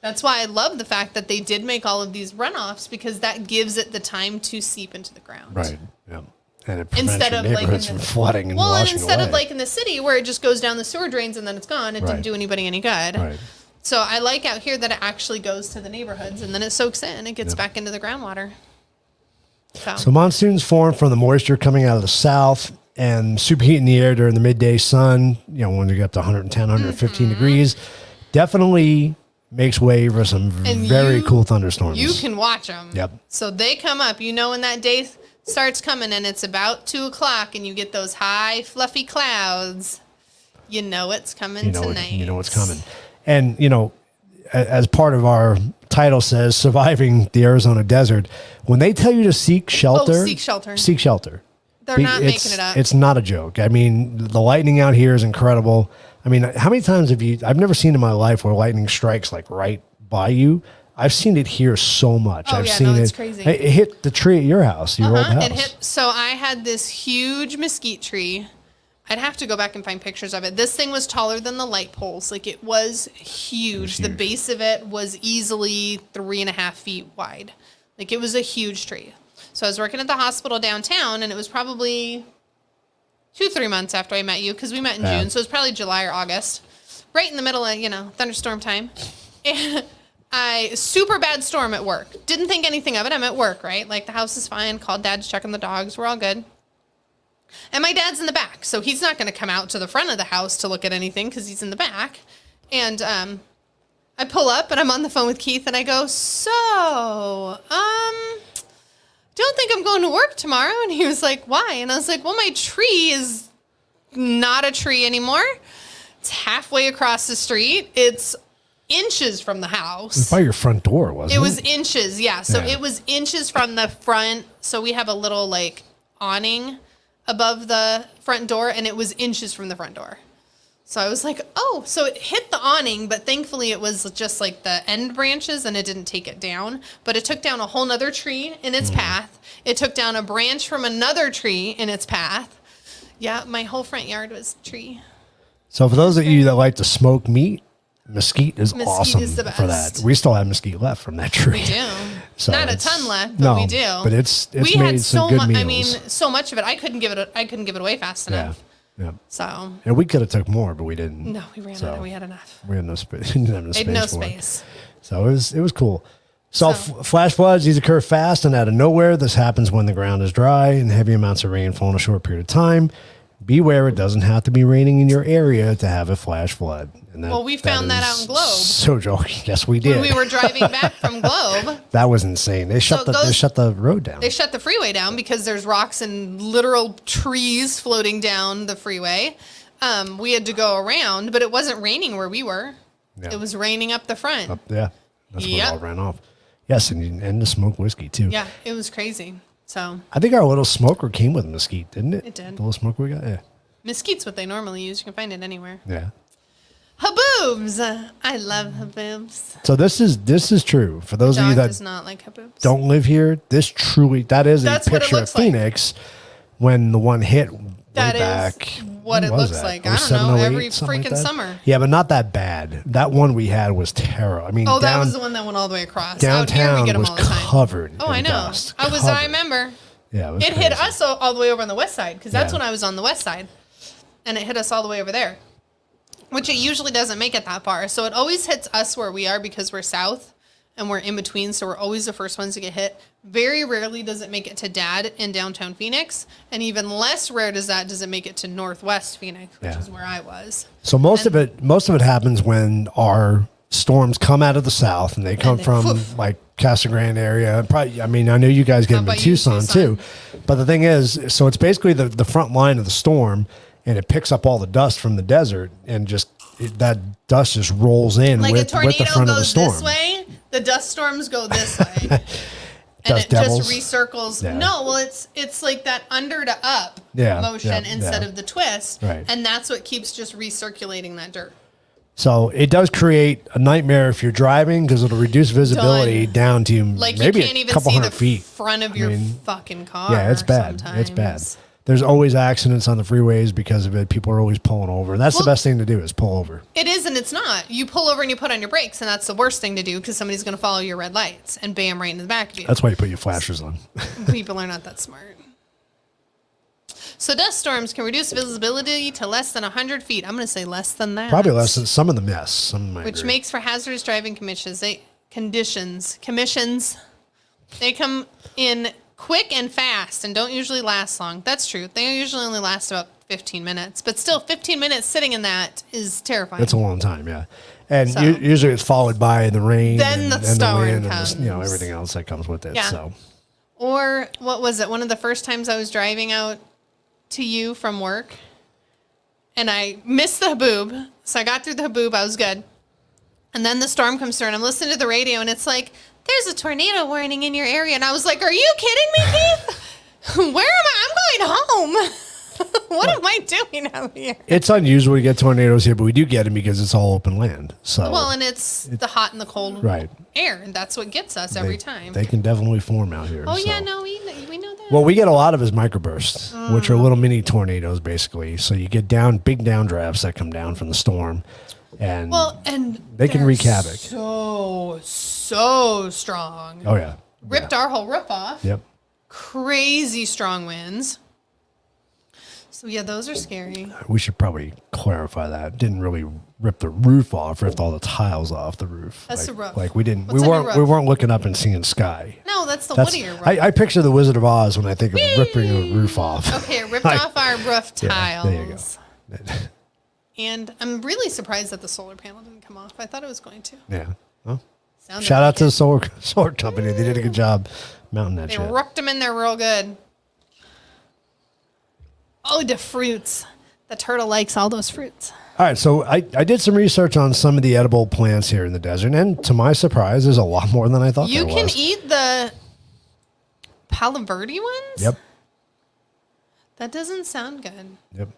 That's why I love the fact that they did make all of these runoffs, because that gives it the time to seep into the ground. Right. Yeah. And it prevents Instead your of like neighborhoods from flooding and well, and washing instead away. of like in the city where it just goes down the sewer drains and then it's gone, it didn't do anybody any good. Right. So I like out here that it actually goes to the neighborhoods and then it soaks in. It gets back into the groundwater. So monsoons form from the moisture coming out of the south and superheating the air during the midday sun, you know, when you get up to 110, 115 degrees, definitely makes way for some very cool thunderstorms. You can watch them. Yep. So they come up, you know, when that day starts coming and it's about 2:00 and you get those high fluffy clouds, you know it's coming tonight. You know it's coming. And, you know, as part of our title says, surviving the Arizona desert, when they tell you to seek shelter. Seek shelter. They're not making it up. It's not a joke. I mean, the lightning out here is incredible. I mean, how many times I've never seen in my life where lightning strikes like right by you. I've seen it here so much. Oh, I've yeah, seen it's crazy. It hit the tree at your house, your old house. So I had this huge mesquite tree. I'd have to go back and find pictures of it. This thing was taller than the light poles. Like, it was huge. The base of it was easily 3.5 feet wide. Like, it was a huge tree. So I was working at the hospital downtown, and it was probably 2-3 months after I met you, because we met in June. So it was probably July or August, right in the middle of, thunderstorm time. And super bad storm at work. Didn't think anything of it. I'm at work, right? Like, the house is fine. Called Dad to check on the dogs. We're all good. And my dad's in the back, so he's not going to come out to the front of the house to look at anything because he's in the back. And I pull up, and I'm on the phone with Keith, and I go, don't think I'm going to work tomorrow. And he was like, why? And I was like, well, my tree is not a tree anymore. It's halfway across the street. It's inches from the house. It was by your front door, wasn't it? It was inches, yeah. So it was inches from the front. So we have a little, like, awning above the front door, and it was inches from the front door. So I was like, oh, so it hit the awning, but thankfully it was just like the end branches and it didn't take it down. But it took down a whole nother tree in its path. It took down a branch from another tree in its path. Yeah, my whole front yard was tree. So for those of you that like to smoke meat, mesquite is awesome is the for best. that. We still have mesquite left from that tree. We do. So not a ton left, but we do. But it's we made had some so good much. meals. I mean, so much of it. I couldn't give it away fast enough. Yeah. So. And we could have took more, but we didn't. No, we ran out. We had enough. We had no space. We didn't have no for it. space. So it was cool. So flash floods, these occur fast and out of nowhere. This happens when the ground is dry and heavy amounts of rain fall in a short period of time. Beware, it doesn't have to be raining in your area to have a flash flood. And we found that out in Globe. So joking. Yes, we did. When we were driving back from Globe. That was insane. They shut the road down. They shut the freeway down because there's rocks and literal trees floating down the freeway. We had to go around, but it wasn't raining where we were. Yeah. It was raining up the front. That's where it all ran off. Yes, and the smoked whiskey too. Yeah, it was crazy. So I think our little smoker came with mesquite, didn't it? It did. The little smoker we got, yeah. Mesquite's what they normally use. You can find it anywhere. Yeah. Haboobs. I love haboobs. So this is true for those of you Dog that does not like haboobs. don't live here. That is That's a what it picture of looks like. Phoenix when the one hit way That is back. what when it was looks that? like. I don't know. 07, 08, Every something like freaking that? summer. Yeah, but not that bad. That one we had was terrible. I mean, Oh, that was the one that went all the way across. Out here we downtown get them was all the time. covered. Oh, in I know. dust. I Covered. remember. Yeah, it was It hit crazy. us all the way over on the west side because that's Yeah. when I was on the west side, and it hit us all the way over there, which it usually doesn't make it that far. So it always hits us where we are because we're south and we're in between. So we're always the first ones to get hit. Very rarely does it make it to Dad in downtown Phoenix, and even less rare does it make it to Northwest Phoenix, which Yeah. is where I was. So most of it happens when our storms come out of the south and they come they- from woof. like Casa Grande area. Probably, I mean, I know you guys get them in about you, Tucson Tucson? too, but the thing is, so it's basically the front line of the storm, and it picks up all the dust from the desert, and that dust just rolls in Like a with the tornado front of the goes storm. this way, the dust storms go this way. And Dust it devils? just recircles. Yeah. No, well, it's like that under to up Yeah, motion yeah, instead yeah. of the twist. Right. And that's what keeps just recirculating that dirt. So it does create a nightmare if you're driving because it'll reduce visibility Done. down to Like maybe you can't a even couple see hundred the feet. front of your fucking car. Yeah, it's bad. Sometimes. It's bad. There's always accidents on the freeways because of it. People are always pulling over. That's the Well- best thing to do is pull over. It is and it's not. You pull over and you put on your brakes, and that's the worst thing to do because somebody's going to follow your red lights and bam right into the back of you. That's why you put your flashers on. People are not that smart. So dust storms can reduce visibility to less than 100 feet. I'm going to say less than that. Probably less than some of them, yes. Some might Which agree. makes for hazardous driving commissions. They come in quick and fast and don't usually last long. That's true. They usually only last about 15 minutes, but still 15 minutes sitting in that is terrifying. It's a long time, yeah. And So- usually it's followed by the rain, Then the and storm wind, and comes. everything else that comes with it. Yeah. So Or what was it? One of the first times I was driving out to you from work and I missed the haboob. So I got through the haboob. I was good. And then the storm comes through and I'm listening to the radio and it's like, there's a tornado warning in your area. And I was like, are you kidding me, Keith? Where am I? I'm going home. What am I doing out here? it's unusual to get tornadoes here, but we do get them because it's all open land. So Well, and it's the hot and the cold right. air. And that's what gets us every time. They can definitely form out here. Oh, so. yeah, no, we know that. Well, we get a lot of his microbursts, which are little mini tornadoes, basically. So you get big downdrafts that come down from the storm, and and they can they're wreak havoc. So strong. Oh yeah, Ripped our whole roof off. Yep. Crazy strong winds. So yeah, those are scary. We should probably clarify that. Didn't really rip the roof off, ripped all the tiles off the roof. That's the roof. Like we didn't. What's we on your weren't. We roof? weren't looking up and seeing sky. No, that's the That's, Whittier roof. I picture the Wizard of Oz when I think of ripping a roof off. Okay, it ripped Like- off our roof Yeah, tiles. there you go. And I'm really surprised that the solar panel didn't come off. I thought it was going to. Yeah. Well, Sounded shout like out to it. the solar company. They did a good job mounting that They shit. rooked them in there real good. Oh, the fruits. The turtle likes all those fruits. All right, so I did some research on some of the edible plants here in the desert, and to my surprise, there's a lot more than I thought You there can was. eat the Palo Verde ones? Yep, That doesn't sound good. yep.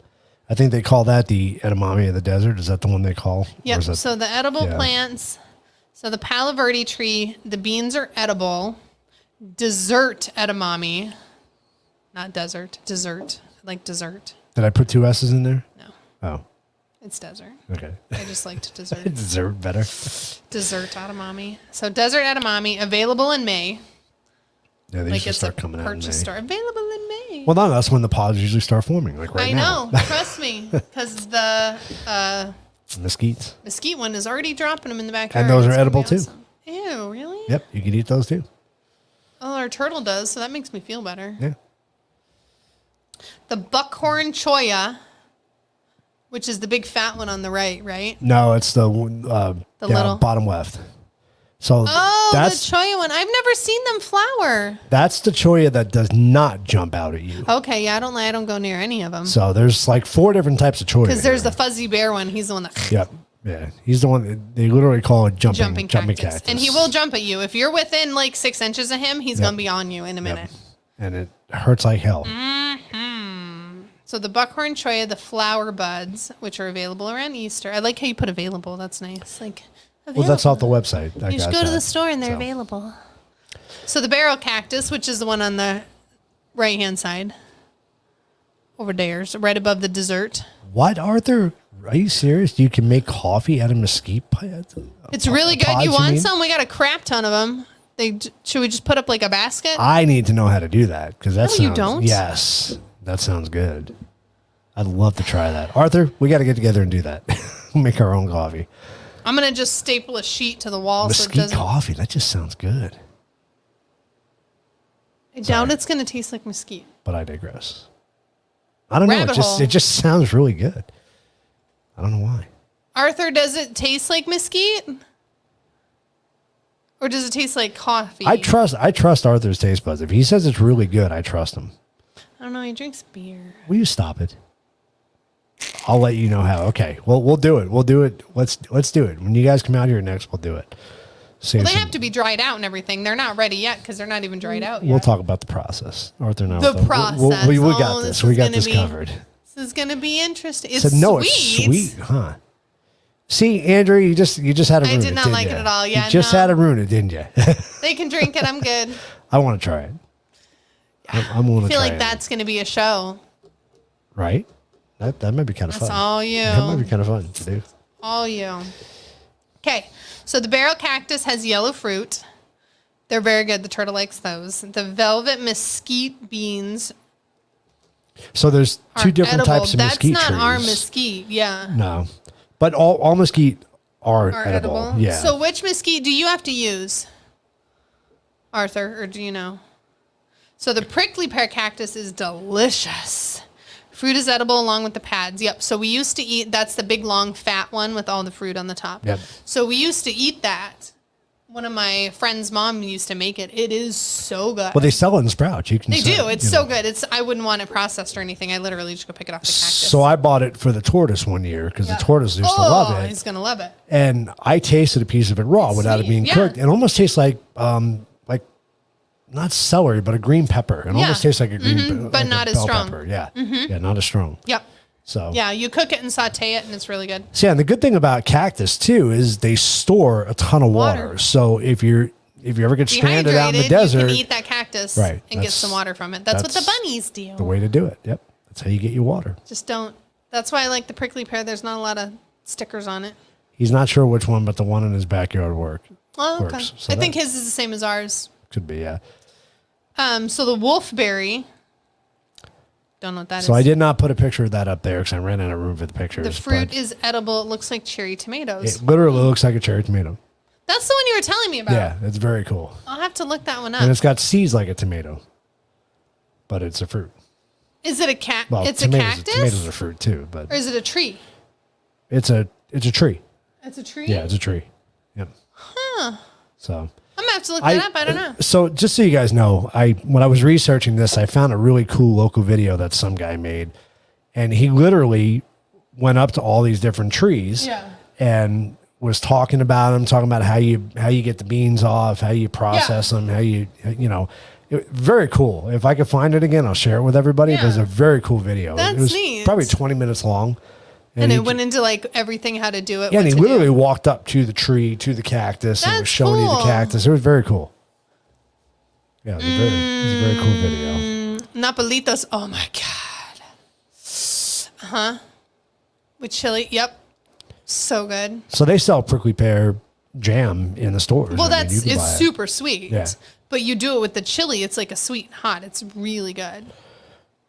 I think they call that the edamame of the desert. Is that the one they call? Or Yep. is that- So the edible yeah. plants. So the Palo Verde tree, the beans are edible. Dessert edamame. Not desert. Dessert. I like dessert. did I put two S's in there? No. Oh, It's desert. okay. I just liked dessert. Dessert better. Dessert edamame. So desert edamame available in May. Yeah, they Like usually it's start a coming out in May. purchase store. Available in May. Well, no, that's when the pods usually start forming, like right I now. know. Trust me. Because the Mesquites. mesquite one is already dropping them in the backyard. And those are It's gonna be edible too. awesome. Ew, really? Yep, you can eat those too. Oh, our turtle does, so that makes me feel better. Yeah. The buckhorn cholla, which is the big fat one on the right? No, it's the down little- bottom left. So Oh, that's the cholla one. I've never seen them flower. that's the cholla that does not jump out at you. Okay, yeah, I don't go near any of them. So there's like 4 different types of cholla. Because there's here. the fuzzy bear one. He's the one that Yep. Yeah. He's the one that they literally call it jumping cactus. And he will jump at you. If you're within like 6 inches of him, he's Yep. going to be on you in a minute. And it hurts like hell. So the buckhorn cholla, the flower buds, which are available around Easter. I like how you put available. That's nice. Like, available. Well, that's off the website. You just go to the store and they're available. So the barrel cactus, which is the one on the right-hand side, over there, so right above the dessert. What, Arthur? Are you serious? You can make coffee out of mesquite pods? It's really good. You want some? We got a crap ton of them. Should we just put up like a basket? I need to know how to do that because that sounds. You don't? Yes, that sounds good. I'd love to try that. Arthur, we got to get together and do that. Make our own coffee. I'm gonna just staple a sheet to the wall Mesquite so it doesn't. coffee. That just sounds good. I doubt it's gonna taste like mesquite. But I digress. I don't know. It just sounds really good. I don't know why. Arthur, does it taste like mesquite? Or does it taste like coffee? I trust Arthur's taste buds. If he says it's really good, I trust him. I don't know. He drinks beer. Will you stop it? I'll let you know how. Okay. Well, we'll do it. We'll do it. Let's do it. When you guys come out here next, we'll do it. Well, they have to be dried out and everything. They're not ready yet because they're not even dried out yet. We'll talk about the process. Arthur and I. The process. We got this. We got this covered. This is going to be interesting. It's sweet. No, it's sweet, huh? See, Andrew, you just had to ruin it. I did not like it at all. Yeah, you just had to ruin it, didn't you? They can drink it. I'm good. I want to try it. I'm willing to try it. I feel like that's going to be a show. Right? That might be kind of fun. That's all you. That might be kind of fun to do. All you. Okay. So the barrel cactus has yellow fruit. They're very good. The turtle likes those. The velvet mesquite beans. So there's two different types of mesquite trees. That's not our mesquite. Yeah. No. But all mesquite are edible. Yeah. So which mesquite do you have to use, Arthur, or do you know? So the prickly pear cactus is delicious. Fruit is edible along with the pads. Yep. So we used to eat, that's the big, long, fat one with all the fruit on the top. Yep. So we used to eat that. One of my friend's mom used to make it. It is so good. Well, they sell it in Sprouts. They do. It's so good. I wouldn't want it processed or anything. I literally just go pick it off the cactus. So I bought it for the tortoise one year because the tortoise used to love it. He's going to love it. And I tasted a piece of it raw without it being cooked. It almost tastes like not celery, but a green pepper. It almost tastes like a green but not as strong. Pepper. Yeah. Yeah, not as strong. Yep. So yeah, you cook it and saute it, and it's really good. So yeah, and the good thing about cactus too is they store a ton of water. So if you ever get stranded out in the desert, you can eat that cactus and get some water from it. That's what the bunnies do. The way to do it. Yep. That's how you get your water. Just don't. That's why I like the prickly pear. There's not a lot of stickers on it. He's not sure which one, but the one in his backyard works. Okay. So I think his is the same as ours. Could be, yeah. So the wolfberry. Don't know what that is. So I did not put a picture of that up there because I ran out of room for the pictures. The fruit is edible. It looks like cherry tomatoes. It literally looks like a cherry tomato. That's the one you were telling me about. Yeah, it's very cool. I'll have to look that one up. And it's got seeds like a tomato, but it's a fruit. Is it a cat? Well, it's a cactus. Tomatoes are fruit too, but or is it a tree? It's a tree. It's a tree. Yeah, it's a tree. Yep. Huh. So I'm gonna have to look that up. I don't know. So just so you guys know, when I was researching this, I found a really cool local video that some guy made, and he literally went up to all these different trees, and was talking about them, talking about how you get the beans off, how you process them, how very cool. If I could find it again, I'll share it with everybody. It was a very cool video. That's it was neat. Probably 20 minutes long. And it went into like everything, how to do it. Yeah, and he literally walked up to the tree, to the cactus, and was showing you the cactus. It was very cool. Yeah, it was a very cool video. Napolitos. Oh my God. With chili. Yep. So good. So they sell prickly pear jam in the stores. Well, it's super sweet. Yeah. But you do it with the chili. It's like a sweet and hot. It's really good.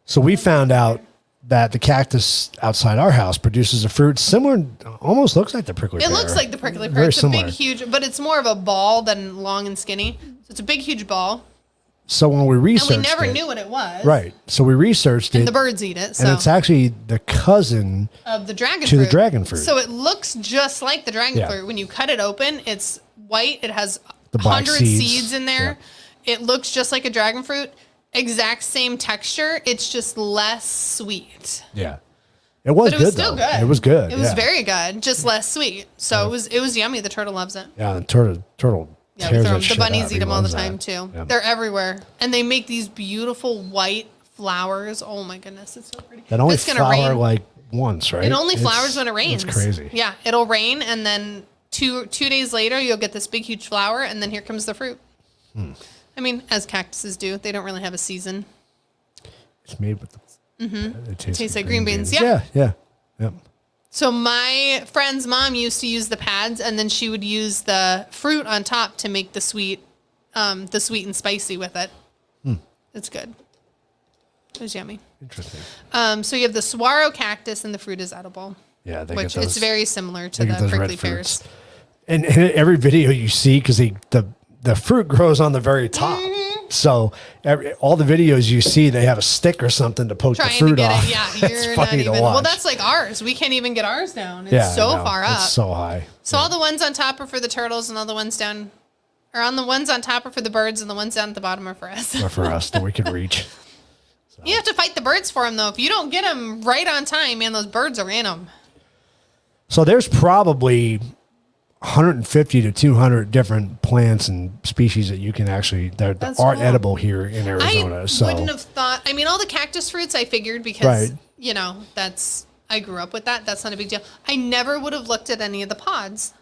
So we found out that the cactus outside our house produces a fruit similar, almost looks like the prickly pear. It looks like the prickly pear. Very it's similar. A big, huge, but it's more of a ball than long and skinny. So it's a big, huge ball. So when we researched it. And we never knew what it was. Right. So we researched it. And the birds eat it. So. And it's actually the cousin of the dragon fruit. The dragon fruit. So it looks just like the dragon fruit. When you cut it open, it's white. It has the 100 seeds in there. It looks just like a dragon fruit. Exact same texture. It's just less sweet. Yeah. It was but good. Still though. good. It was good. It was very good. Just less sweet. So it was yummy. The turtle loves it. Yeah, the turtle. Yeah, we throw them. The bunnies eat them all the time too. Yep. They're everywhere, and they make these beautiful white flowers. Oh my goodness, it's so pretty. That only It's gonna flower rain. like once, right? It only flowers when it rains. It's crazy. Yeah, it'll rain, and then two days later, you'll get this big, huge flower, and then here comes the fruit. I mean, as cactuses do, they don't really have a season. It's made with the. It Tastes like green beans. Yeah. Yep. So my friend's mom used to use the pads, and then she would use the fruit on top to make the sweet and spicy with it. It's good. It was yummy. Interesting. So you have the saguaro cactus, and the fruit is edible. Yeah, they Which get those, it's very similar to they get the those red prickly pears. fruits. And every video you see, because the fruit grows on the very top. So all the videos you see, they have a stick or something to poke the Trying fruit to get off. it. Yeah, It's you're not funny to even. watch. Well, that's like ours. We can't even get ours down. It's I so know. far up. It's so high. So all the ones on top are for the turtles, and all the ones down, or on the ones on top are for the birds, and the ones down at the bottom are for us. Or for us that we could reach. You have to fight the birds for them, though. If you don't get them right on time, man, those birds are in them. So there's probably 150 to 200 different plants and species that you can actually that That's are cool. edible here in Arizona. I wouldn't have thought. I mean, all the cactus fruits I figured because Right. I grew up with that. That's not a big deal. I never would have looked at any of the pods.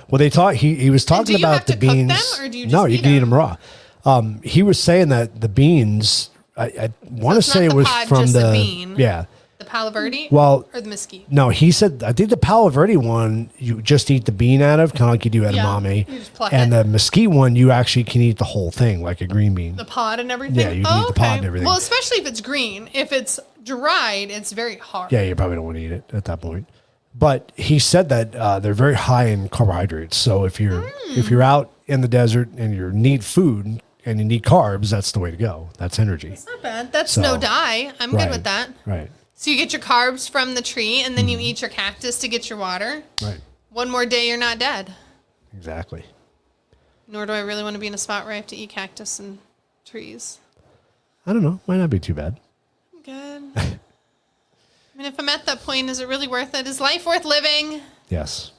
Well, he was talking do you about have the to cook them, beans. or do you just no, you eat can eat them? them raw. He was saying that the beans. I want to it's not say it the was pod, from just the the bean. yeah. The Palo Verde? Well, or the mesquite? No, he said I think the Palo Verde one you just eat the bean out of, kind of like you do edamame. you just pluck and it. the mesquite one you actually can eat the whole thing like a green bean. The pod and everything? Yeah, you can eat the pod and everything. Well, especially if it's green. If it's dried, it's very hard. Yeah, you probably don't want to eat it at that point. But he said that they're very high in carbohydrates. So if you're out in the desert and you need food and you need carbs, that's the way to go. That's energy. It's not bad. That's So, no dye. I'm good with that. Right. So you get your carbs from the tree, and then you eat your cactus to get your water. Right. One more day, you're not dead. Exactly. Nor do I really want to be in a spot where I have to eat cactus and trees. I don't know. Might not be too bad. I'm good. I mean, if I'm at that point, is it really worth it? Is life worth living? Yes.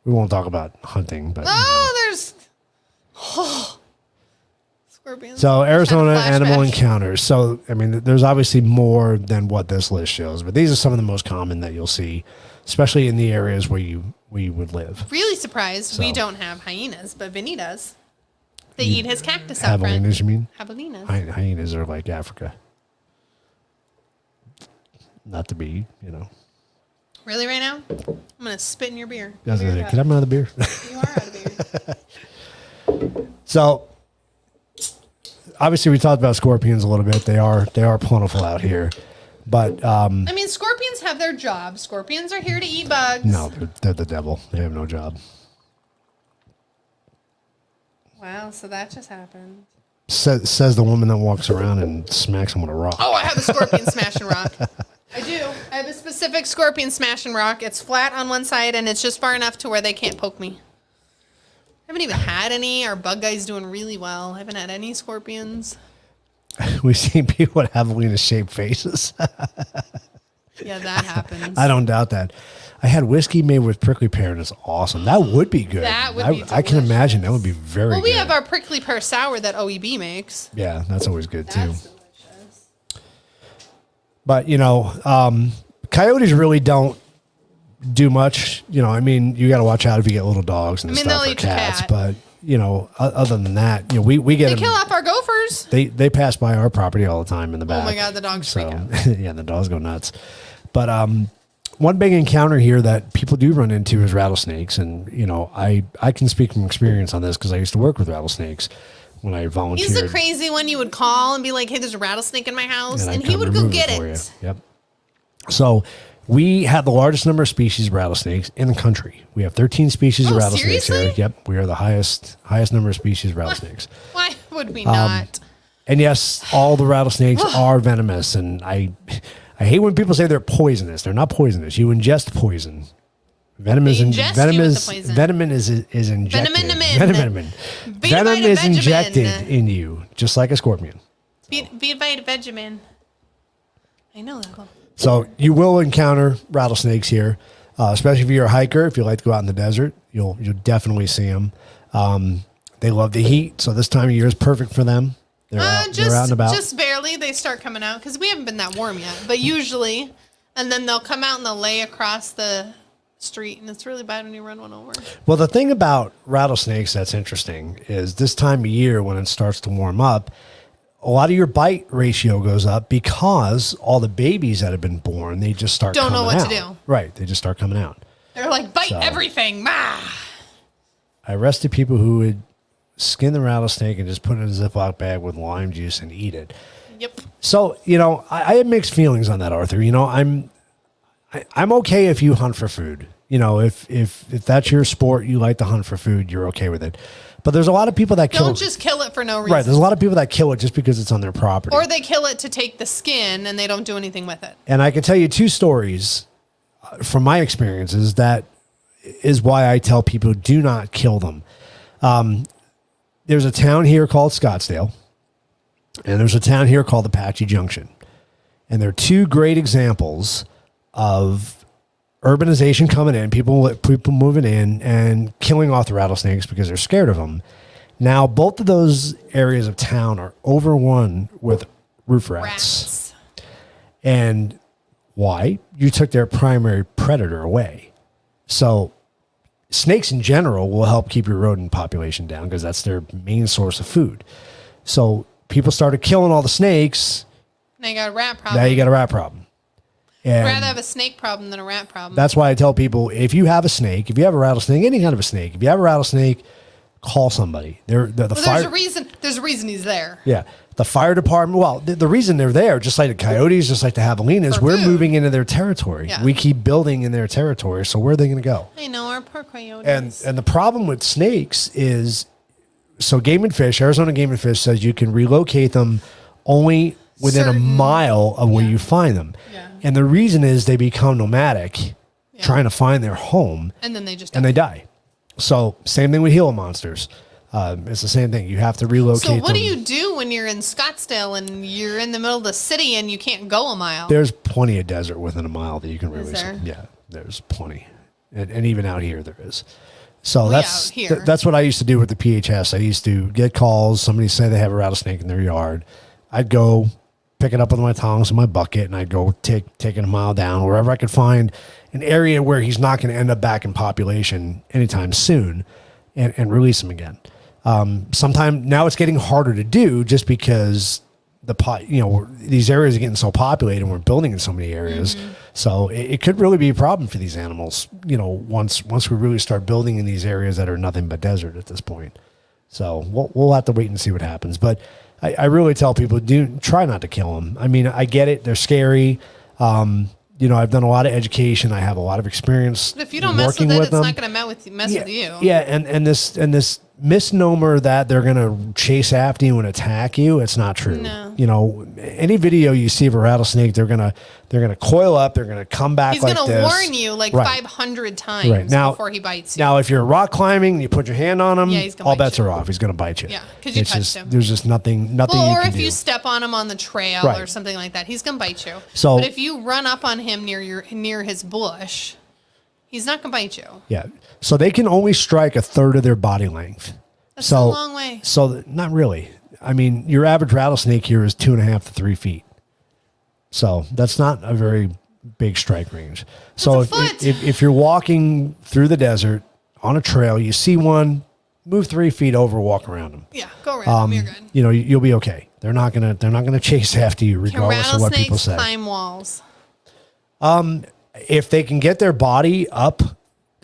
We won't talk about hunting, but Oh, there's scorpions. So Arizona Kind of animal flashback. encounters. So I mean, there's obviously more than what this list shows, but these are some of the most common that you'll see, especially in the areas where you would live. Really surprised we So. don't have hyenas, but Vinny does. They eat his cactus out front. Javelinas, you mean? Javelinas. Hyenas are like Africa. Not to be, Really, right now? I'm gonna spit in your beer. I was gonna say, Beer can I have another beer? You are out of beer. So obviously we talked about scorpions a little bit. They are plentiful out here. But I mean, scorpions have their job. Scorpions are here to eat bugs. no, they're the devil. They have no job. Wow, so that just happened. Says the woman that walks around and smacks him with a rock. Oh, I have a scorpion smashing rock. I do. I have a specific scorpion smashing rock. It's flat on one side, and it's just far enough to where they can't poke me. I haven't even had any. Our bug guy's doing really well. I haven't had any scorpions. We've seen people with javelina-shaped faces. Yeah, that happens. I don't doubt that. I had whiskey made with prickly pear, and it's awesome. That would be good. That would be I can imagine that would be very Well, we good. have our prickly pear sour that OEB makes. Yeah, that's always good, too. That's delicious. But, coyotes really don't do much. I mean, you got to watch out if you get little dogs and I mean, stuff they'll or eat your cats. cat. But, other than that, we get They them. kill off our gophers. They pass by our property all the time in the back. Oh my God, the dogs freak out. Yeah, the dogs go nuts. But one big encounter here that people do run into is rattlesnakes. And, I can speak from experience on this because I used to work with rattlesnakes when I volunteered. He's the crazy one you would call and be like, hey, there's a rattlesnake in my house. I'd And he come would go remove get for you. it. Yep. So we have the largest number of species of rattlesnakes in the country. We have 13 species of Oh, rattlesnakes here. seriously? Yep. We are the highest number of species of rattlesnakes. Why would we not? And yes, all the rattlesnakes are venomous. And I hate when people say they're poisonous. They're not poisonous. You ingest poison. Venom They is ingest venom you with is the poison. venom is injected. Venom. Venom is injected in you, just like a scorpion. Be advised, Vegemin. I know that one. So you will encounter rattlesnakes here, especially if you're a hiker. If you like to go out in the desert, you'll definitely see them. They love the heat, so this time of year is perfect for them. They're out and about. Just barely. early they start coming out because we haven't been that warm yet. But usually, and then they'll come out and they'll lay across the street, and it's really bad when you run one over. Well, the thing about rattlesnakes that's interesting is this time of year when it starts to warm up, a lot of your bite ratio goes up because all the babies that have been born, they just start Don't know coming what to out. do. Right. They just start coming out. They're like, bite So- everything. Ma. I arrested people who would skin the rattlesnake and just put it in a Ziploc bag with lime juice and eat it. Yep. So, I have mixed feelings on that, Arthur. I'm okay if you hunt for food. If that's your sport, you like to hunt for food, you're okay with it. But there's a lot of people that kill. Don't just kill it for no reason. Right. There's a lot of people that kill it just because it's on their property. Or they kill it to take the skin and they don't do anything with it. And I can tell you 2 stories from my experiences that is why I tell people do not kill them. There's a town here called Scottsdale, and there's a town here called Apache Junction. And they're 2 great examples of urbanization coming in, people moving in and killing off the rattlesnakes because they're scared of them. Now, both of those areas of town are overrun with roof rats. And why? You took their primary predator away. So snakes in general will help keep your rodent population down because that's their main source of food. So people started killing all the snakes. Now you got a rat problem. Now you got a rat problem. I'd And rather have a snake problem than a rat problem. that's why I tell people, if you have a snake, if you have a rattlesnake, any kind of a snake, if you have a rattlesnake, call somebody. There's a reason. There's a reason he's there. Yeah. The fire department, well, the reason they're there, just like the coyotes, just like the javelinas, For we're food. moving into their territory. Yeah. We keep building in their territory. So where are they going to go? I know, our poor coyotes. And the problem with snakes is, so Game and Fish, Arizona Game and Fish says you can relocate them only within a mile of where you find them. Yeah. And the reason is they become nomadic, trying to find their home, and then they just and they die. So same thing with Gila monsters. It's the same thing. You have to relocate So what them. do you do when you're in Scottsdale and you're in the middle of the city and you can't go a mile? There's plenty of desert within a mile that you can release. there? Yeah, there's plenty. And even out here there is. So Way that's out here. that's what I used to do with the PHS. I used to get calls. Somebody say they have a rattlesnake in their yard. I'd go pick it up with my tongs and my bucket, and I'd go take it a mile down, wherever I could find an area where he's not going to end up back in population anytime soon, and release him again. Sometime now it's getting harder to do just because these areas are getting so populated and we're building in so many areas. Mm-hmm. So it could really be a problem for these animals, once we really start building in these areas that are nothing but desert at this point. So we'll have to wait and see what happens. But I really tell people, try not to kill them. I mean, I get it. They're scary. I've done a lot of education. I have a lot of experience. But if you don't mess with it, it's not going to mess with you. Yeah, and this misnomer that they're going to chase after you and attack you, it's not true. No. Any video you see of a rattlesnake, they're going to coil up, they're going to come back He's like going to this. warn you like Right. 500 times Right. Now, before he bites you. Now, if you're rock climbing and you put your hand on him, Yeah, he's gonna all bite bets you. are off. He's going to bite you. Yeah, 'cause you It's touched just- him. There's just nothing Well, you or can if do. you step on him on the trail Right. or something like that, he's going to bite you. So- but if you run up on him near his bush, he's not going to bite you. Yeah. So they can only strike a third of their body length. That's a long way. So not really. I mean, your average rattlesnake here is 2.5 to 3 feet. So that's not a very big strike range. So a foot. if you're walking through the desert on a trail, you see one, move 3 feet over, walk around them. Yeah, go around him. You're good. You'll be okay. They're not gonna chase after you, Can regardless of what people rattlesnakes say. climb walls? If they can get their body up,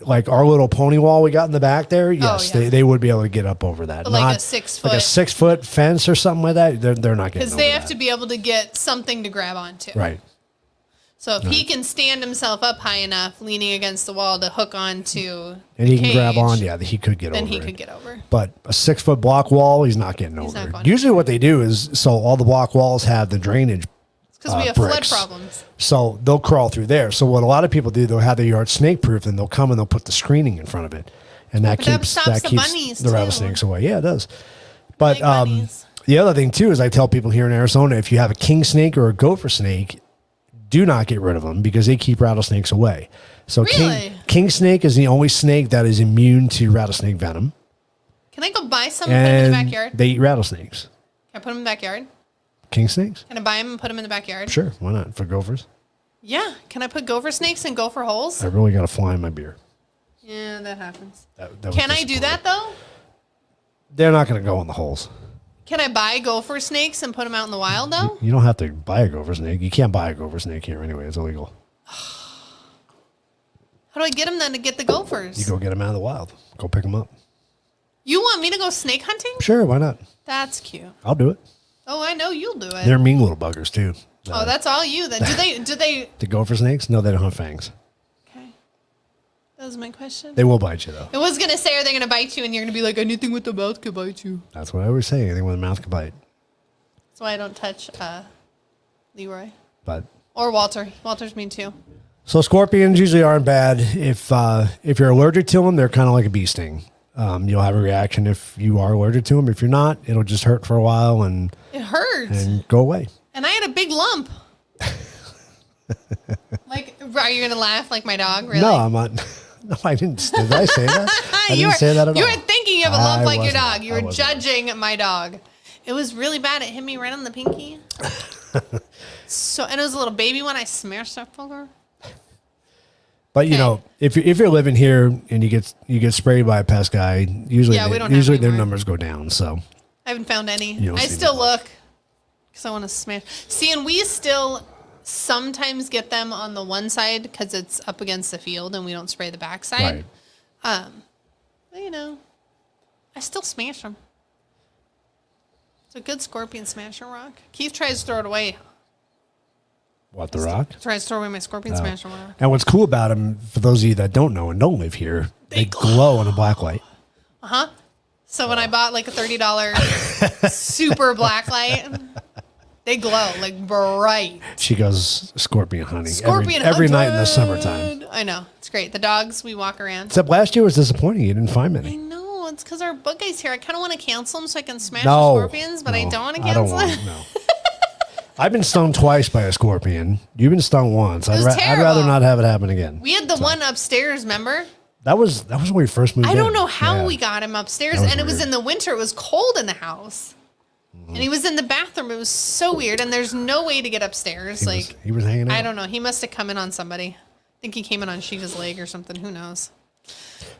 like our little pony wall we got in the back there, yes, yeah. they would be able to get up over that. But like Not a 6 like a foot? 6 foot fence or something like that. They're not getting Because over they have that. to be able to get something to grab onto. Right. So if he can stand himself up high enough, leaning against the wall to hook onto And he the can grab cage, on. Yeah, he could get then over he it. could get over. But a 6 foot block wall, he's not getting over not it. going Usually what they do is, so all the block walls have the drainage. Because we have bricks. flood problems. So they'll crawl through there. So what a lot of people do, they'll have their yard snake proof, and they'll come and they'll put the screening in front of it. And that But that keeps stops the bunnies, the too. rattlesnakes away. Yeah, it does. But Like bunnies. the other thing too is I tell people here in Arizona, if you have a king snake or a gopher snake, do not get rid of them because they keep rattlesnakes away. So Really? king snake is the only snake that is immune to rattlesnake venom. Can I go buy some and put them in And the backyard? they eat rattlesnakes. Can I put them in the backyard? King snakes? Can I buy them and put them in the backyard? Sure, why not? For gophers? Yeah. Can I put gopher snakes in gopher holes? I really got to fly in my beer. Yeah, that happens. That was Can I do disappointing. that though? They're not going to go in the holes. Can I buy gopher snakes and put them out in the wild though? You don't have to buy a gopher snake. You can't buy a gopher snake here anyway. It's illegal. How do I get them then to get the gophers? You go get them out of the wild. Go pick them up. You want me to go snake hunting? Sure, why not? That's cute. I'll do it. Oh, I know you'll do it. They're mean little buggers too. Oh, that's all you then. Do they The gopher snakes? No, they don't have fangs. Okay. That was my question. They will bite you though. I was gonna say, are they gonna bite you and you're gonna be like, anything with the mouth could bite you. That's what I always say. Anything with a mouth can bite. That's why I don't touch Leroy. But Or Walter. Walter's mean too. so scorpions usually aren't bad. If you're allergic to them, they're kind of like a bee sting. You'll have a reaction if you are allergic to them. If you're not, it'll just hurt for a while and It hurts. and go away. And I had a big lump. Like, are you gonna laugh like my dog? Really? No, I'm not. No, I didn't. Did I say that? I didn't say that at all. You were thinking you have a lump I like your wasn't. dog. You I were wasn't. judging my dog. It was really bad. It hit me right on the pinky. And it was a little baby one. I smashed that fucker. But you know, if you're living here and you get sprayed by a pest guy, usually Yeah, we don't have usually any their more. numbers go down. So I haven't found any. You don't I see still them. look because I want to smash. See, and we still sometimes get them on the one side because it's up against the field and we don't spray the backside. right. But, you know, I still smash them. It's a good scorpion smasher rock. Keith tries to throw it away. What, the rock? Tries to throw away my scorpion smasher rock. And what's cool about them, for those of you that don't know and don't live here, they glow in a black light. So when I bought like a $30 super black light, they glow like bright. She goes scorpion hunting Scorpion every night in the hunting. summertime. I know. It's great. The dogs, we walk around. Except last year was disappointing. You didn't find I many. know. It's because our bug guy's here. I kind of want to cancel them so I can smash No, the scorpions, but I no, don't want to I don't cancel want- them. No. I've been stung twice by a scorpion. You've been stung once. was I'd rather terrible. not have it happen again. We had the one upstairs, remember? That was when we first moved in. I don't know how Yeah. we got him upstairs, That was and it was weird. in the winter. It was cold in the house, and he was in the bathroom. It was so weird, and there's no way to get upstairs. He was hanging out. I don't know. He must have come in on somebody. I think he came in on Sheeta's leg or something. Who knows?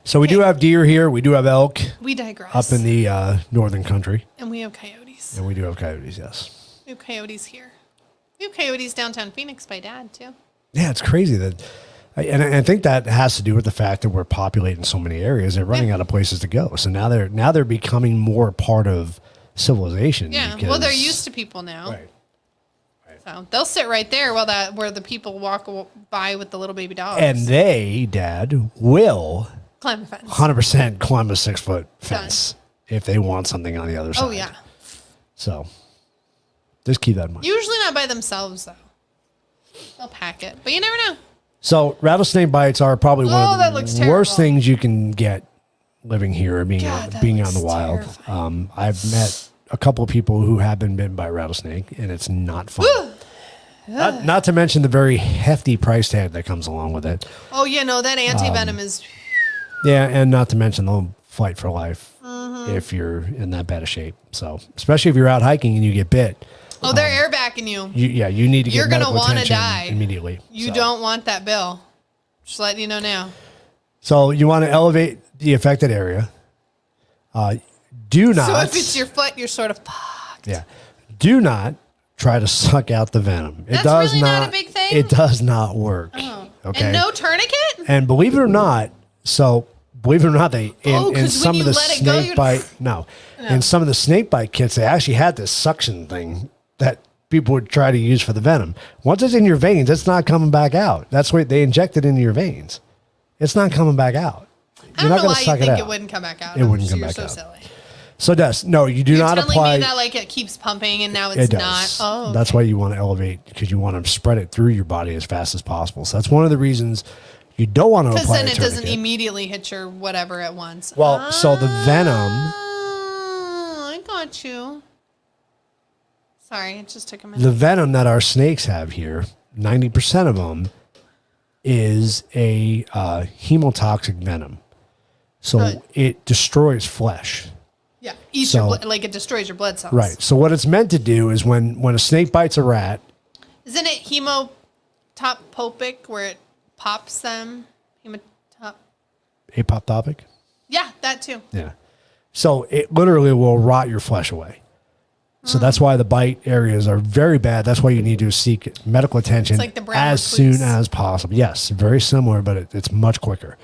So we do have deer here. We do have elk We digress. up in the northern country. And we have coyotes. And we do have coyotes, yes. We have coyotes here. We have coyotes downtown Phoenix by Dad, too. Yeah, it's crazy that, and I think that has to do with the fact that we're populating so many areas. They're running out of places to go. So now they're becoming more part of civilization. Yeah. because- Well, they're used to people now. Right. So they'll sit right there where the people walk by with the little baby dogs. And they, Dad, will climb the fence. 100% climb a 6-foot fence if they want something on the other side. Oh, yeah. So just keep that in mind. Usually not by themselves, though. They'll pack it. But you never know. So rattlesnake bites are probably Oh, one that of looks the terrible. worst things you can get living here or being God, out, that being out in the looks wild. terrifying. I've met a couple of people who have been bitten by a rattlesnake, and it's not fun. Not to mention the very hefty price tag that comes along with it. Oh, yeah, no, that anti-venom is... Yeah, and not to mention the fight for life Mm-hmm. if you're in that bad of shape. So especially if you're out hiking and you get bit, Oh, they're airbacking you. you need to get You're gonna medical wanna attention die. immediately. You So- don't want that bill. Just letting you know now. So you want to elevate the affected area. Do not. So if it's your foot, you're sort of fucked. Yeah. Do not try to suck out the venom. It That's does really not a big thing? It does not work. Oh. Okay. And no tourniquet? And believe it or not, they Oh, in 'cause when some you of the let it go, snake you're- bite in some of the snake bite kits, they actually had this suction thing that people would try to use for the venom. Once it's in your veins, it's not coming back out. That's why they inject it into your veins. It's not coming back out. I You're don't not know going why to you suck it think out. it wouldn't come back out. It wouldn't come You're back so out. silly. So no, you do You're not telling apply. me that like it keeps pumping and now it's It not. does. Oh, That's why you want to elevate, because you want to spread it through your body as fast as possible. So that's one of the reasons you don't want to because apply then a it doesn't tourniquet. immediately hit your whatever at once. Well, so the venom, I got you. Sorry, it just took a minute. the venom that our snakes have here, 90% of them is a hemotoxic venom. So Right. it destroys flesh. Yeah, eats your blood, like it destroys your blood cells. Right. So what it's meant to do is when a snake bites a rat. Isn't it hemotopic where it pops them? Apoptopic? Yeah, that too. Yeah. So it literally will rot your flesh away. So that's why the bite areas are very bad. That's why you need to seek medical attention like the brown as recluse. soon as possible. Yes, very similar, but it's much quicker.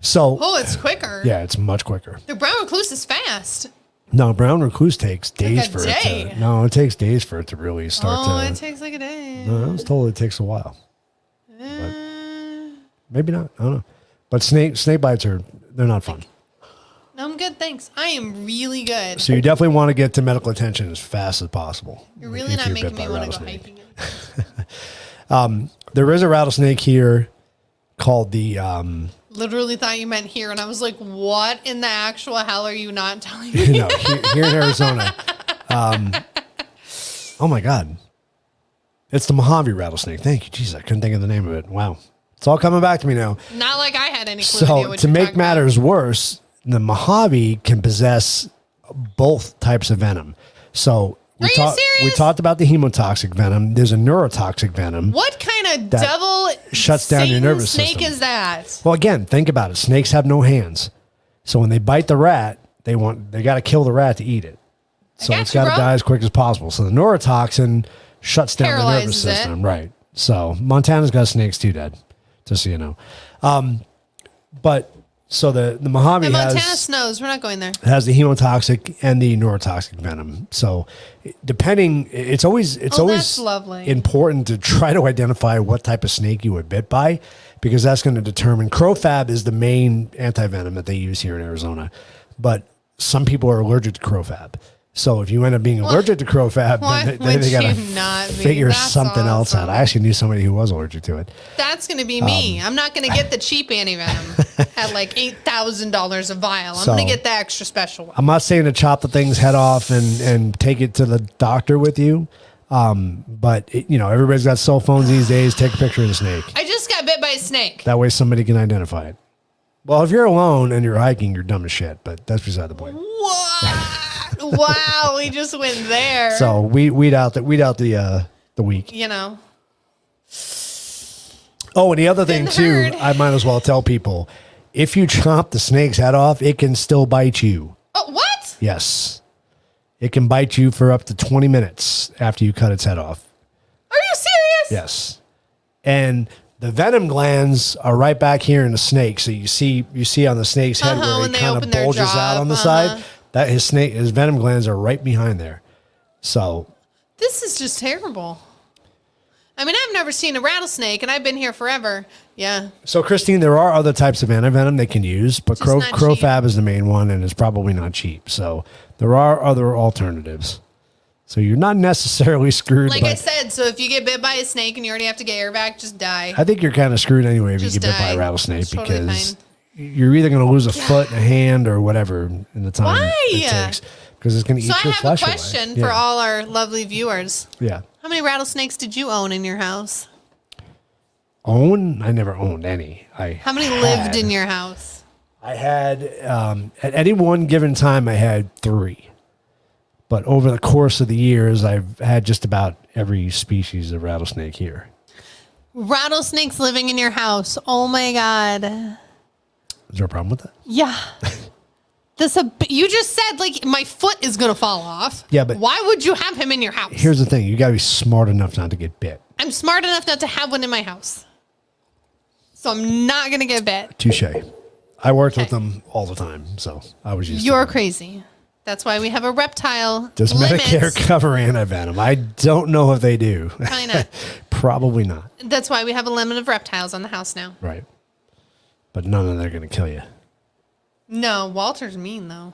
So It's quicker. yeah, it's much quicker. The brown recluse is fast. No, brown recluse takes days like a for day. it to. No, it takes days for it to really start to. It takes like a day. No, I was told it takes a while. But maybe not. I don't know. But snake bites they're not fun. No, I'm good, thanks. I am really good. So you definitely want to get to medical attention as fast as possible. You're really not making me want to go hiking. There is a rattlesnake here called the. Literally thought you meant here, and I was like, "What in the actual hell are you not telling me?" You know, here in Arizona. Oh my God, it's the Mojave rattlesnake. Thank you, Jesus. I couldn't think of the name of it. Wow, it's all coming back to me now. Not like I had any clue. So to make matters worse, the Mojave can possess both types of venom. So we talked about the hemotoxic venom. There's a neurotoxic venom. What kind of devil shuts down your nervous snake system. is that? Well, again, think about it. Snakes have no hands. So when they bite the rat, they got to kill the rat to eat it. So it's got to die as quick as possible. So the neurotoxin shuts down the nervous system. Right. So Montana's got snakes too, Dad, just so you know. But so the Mojave Montana snows. We're not going there. Has the hemotoxic and the neurotoxic venom. So depending, it's always that's lovely. important to try to identify what type of snake you were bit by, because that's going to determine. Crowfab is the main antivenom that they use here in Arizona, but some people are allergic to Crowfab. So if you end up being allergic to Crowfab, then they got to figure something else out. I actually knew somebody who was allergic to it. That's going to be me. I'm not going to get the cheap antivenom at like $8,000 a vial. I'm going to get the extra special one. I'm not saying to chop the thing's head off and take it to the doctor with you. But everybody's got cell phones these days. Take a picture of the snake. I just got bit by a snake. That way somebody can identify it. Well, if you're alone and you're hiking, you're dumb as shit, but that's beside the point. What? Wow, we just went there. So weed out the week. Oh, and the other thing too, I might as well tell people, if you chop the snake's head off, it can still bite you. Oh, what? Yes. It can bite you for up to 20 minutes after you cut its head off. Are you serious? Yes. And the venom glands are right back here in the snake. So you see on the snake's head where it kind of bulges out on the side. That his venom glands are right behind there. So this is just terrible. I mean, I've never seen a rattlesnake, and I've been here forever. Yeah. So Christine, there are other types of antivenom they can use, but Crowfab is the main one, and it's probably not cheap. So there are other alternatives. So you're not necessarily screwed. Like I said, so if you get bit by a snake and you already have to get air back, just die. I think you're kind of screwed anyway if you get bit by a rattlesnake, because you're either going to lose a foot, a hand, or whatever in the time it takes. Because it's going to eat your flesh away. So I have a question for all our lovely viewers. Yeah. How many rattlesnakes did you own in your house? Own? I never owned any. How many lived in your house? I had, at any one given time, I had 3. But over the course of the years, I've had just about every species of rattlesnake here. Rattlesnakes living in your house. Oh my God. Is there a problem with that? Yeah. You just said like my foot is going to fall off. Yeah, but why would you have him in your house? Here's the thing. You got to be smart enough not to get bit. I'm smart enough not to have one in my house. So I'm not going to get bit. Touche. I worked with them all the time, so I was used to it. You're crazy. That's why we have a reptile. Does Medicare cover antivenom? I don't know if they do. Probably not. Probably not. That's why we have a limit of reptiles on the house now. Right. But none of them are going to kill you. No, Walter's mean though.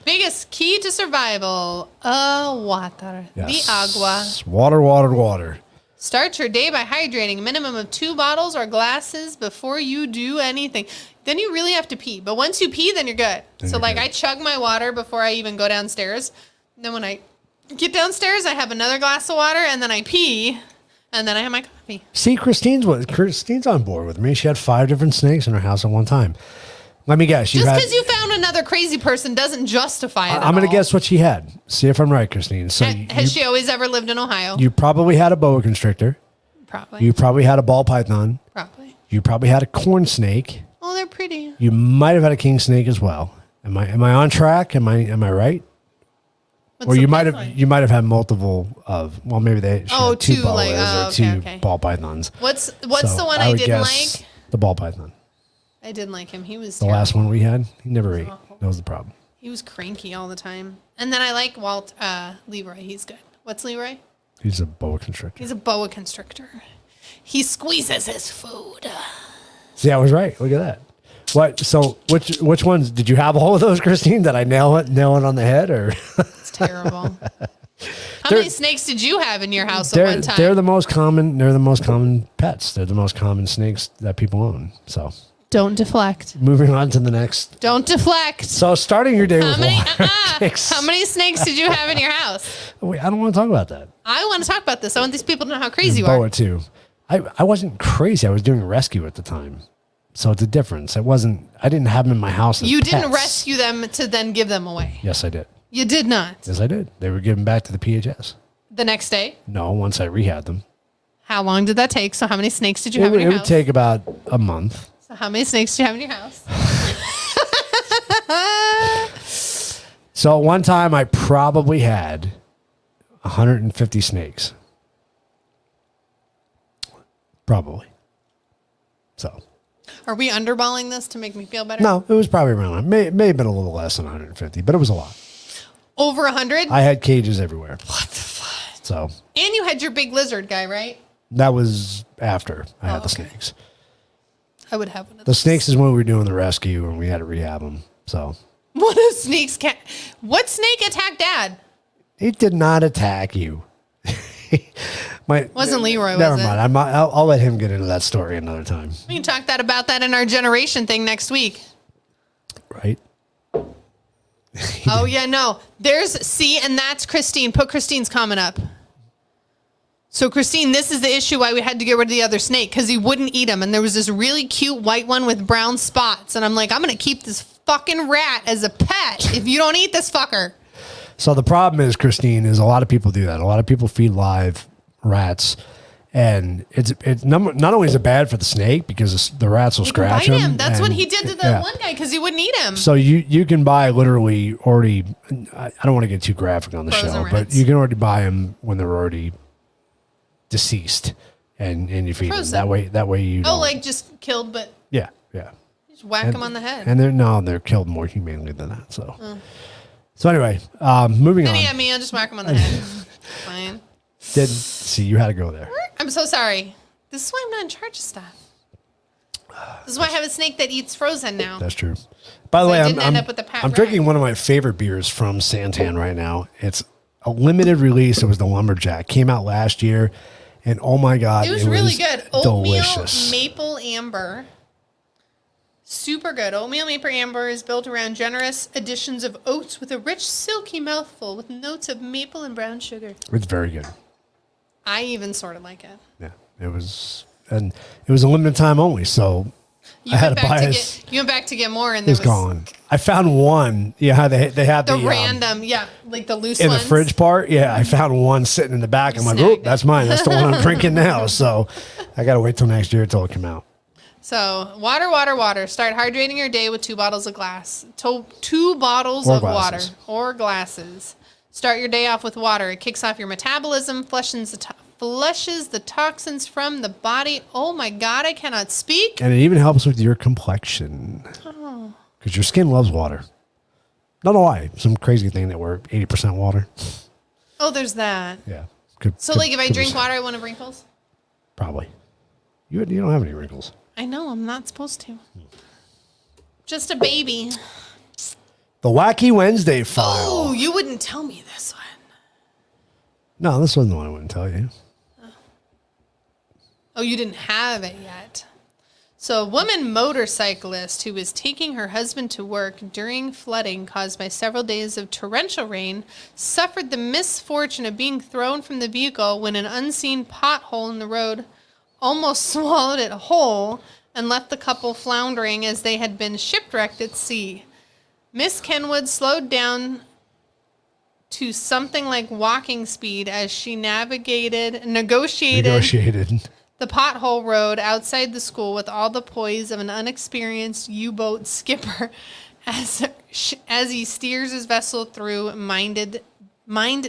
Biggest key to survival: water. Yes. The agua. Water, water, water. Start your day by hydrating. A minimum of 2 bottles or glasses before you do anything. Then you really have to pee. But once you pee, then you're good. I chug my water before I even go downstairs. Then when I get downstairs, I have another glass of water, and then I pee, and then I have my coffee. See, Christine's on board with me. She had 5 different snakes in her house at one time. Let me guess. Just because you found another crazy person doesn't justify it. I'm going to guess what she had. See if I'm right, Christine. So has she always ever lived in Ohio? You probably had a boa constrictor. Probably. You probably had a ball python. Probably. You probably had a corn snake. Oh, they're pretty. You might have had a king snake as well. Am I on track? Am I right? What's or the you big might have had multiple of, well, maybe they had two boas or two ball pythons. What's the one I didn't like? The ball python. I didn't like him. He was the terrible. last one we had. He never ate. That was the problem. He was cranky all the time. And then I like Leroy. He's good. What's Leroy? He's a boa constrictor. He's a boa constrictor. He squeezes his food. See, I was right. Look at that. What? So, which ones did you have? All of those, Christine? Did I nail it on the head, or? It's terrible. How many snakes did you have in your house at one time? They're the most common. They're the most common pets. They're the most common snakes that people own. So. Don't deflect. Moving on to the next. Don't deflect. So starting your day with water. How many snakes did you have in your house? Wait, I don't want to talk about that. I want to talk about this. I want these people to know how crazy you Boa are. too. I wasn't crazy. I was doing rescue at the time. So it's a difference. I didn't have them in my house as You didn't pets. rescue them to then give them away. Yes, I did. You did not. Yes, I did. They were given back to the PHS. The next day? No, once I rehabbed them. How long did that take? So how many snakes did you have in your It house? would take about a month. So how many snakes do you have in your house? So one time I probably had 150 snakes. Probably. So. Are we underballing this to make me feel better? No, it was probably around. May have been a little less than 150, but it was a lot. Over 100? I had cages everywhere. What the fuck? So. And you had your big lizard guy, right? That was after I had the snakes. I would have one of The those. snakes is when we were doing the rescue and we had to rehab them. So. What if snakes can What snake attacked Dad? It did not attack you. Wasn't Leroy, Never was it? mind. I'll let him get into that story another time. We can talk about that in our generation thing next week. Right? Oh, yeah, no. And that's Christine. Put Christine's comment up. So, Christine, this is the issue why we had to get rid of the other snake, because he wouldn't eat them. And there was this really cute white one with brown spots. And I'm like, I'm going to keep this fucking rat as a pet if you don't eat this fucker. So the problem is, Christine, is a lot of people do that. A lot of people feed live rats. And it's not only is it bad for the snake because the rats will scratch bite him. That's what he did to the one guy because he wouldn't eat him. So you can buy literally already. I don't want to get too graphic on the Frozen show, rats. but you can already buy them when they're already deceased, and you feed Frozen. them that way. You don't, like just killed, but yeah. just whack him on the head. And they're killed more humanely than that. So anyway, moving on. Yeah, me, I'll just whack him on the head. Fine. Didn't see you had to go there. I'm so sorry. This is why I'm not in charge of stuff. This is why I have a snake that eats frozen now. That's true. By the So way, I didn't end up with a pat I'm rat. drinking one of my favorite beers from Santan right now. It's a limited release. It was the Lumberjack. Came out last year, and oh my god, It was really good. Oatmeal delicious. maple amber. Super good. Oatmeal maple amber is built around generous additions of oats with a rich, silky mouthful with notes of maple and brown sugar. It's very good. I even sort of like it. Yeah, it was a limited time only. So I had to buy it. You went back to get more, and there It's was gone. I found one. Yeah, how they have the the random, like the loose in ones. the fridge part. Yeah, I found one sitting in the back. I'm like, oh, that's mine. That's the one I'm drinking now. So I got to wait till next year till it come out. So water, water, water. Start hydrating your day with 2 bottles of glass. Two bottles Or of glasses. water or glasses. Start your day off with water. It kicks off your metabolism, flushes the toxins from the body. Oh my God, I cannot speak. And it even helps with your complexion. Oh. Because your skin loves water. Don't know why. Some crazy thing that we're 80% water. Oh, there's that. Yeah. So like if I drink water, I won't have wrinkles? Probably. You don't have any wrinkles. I know, I'm not supposed to. Just a baby. The Wacky Wednesday file. Oh, you wouldn't tell me this one. No, this wasn't the one I wouldn't tell you. Oh, you didn't have it yet. So a woman motorcyclist who was taking her husband to work during flooding caused by several days of torrential rain suffered the misfortune of being thrown from the vehicle when an unseen pothole in the road almost swallowed it whole. and left the couple floundering as they had been shipwrecked at sea. Miss Kenwood slowed down to something like walking speed as she negotiated the pothole road outside the school with all the poise of an unexperienced U-boat skipper as he steers his vessel through mined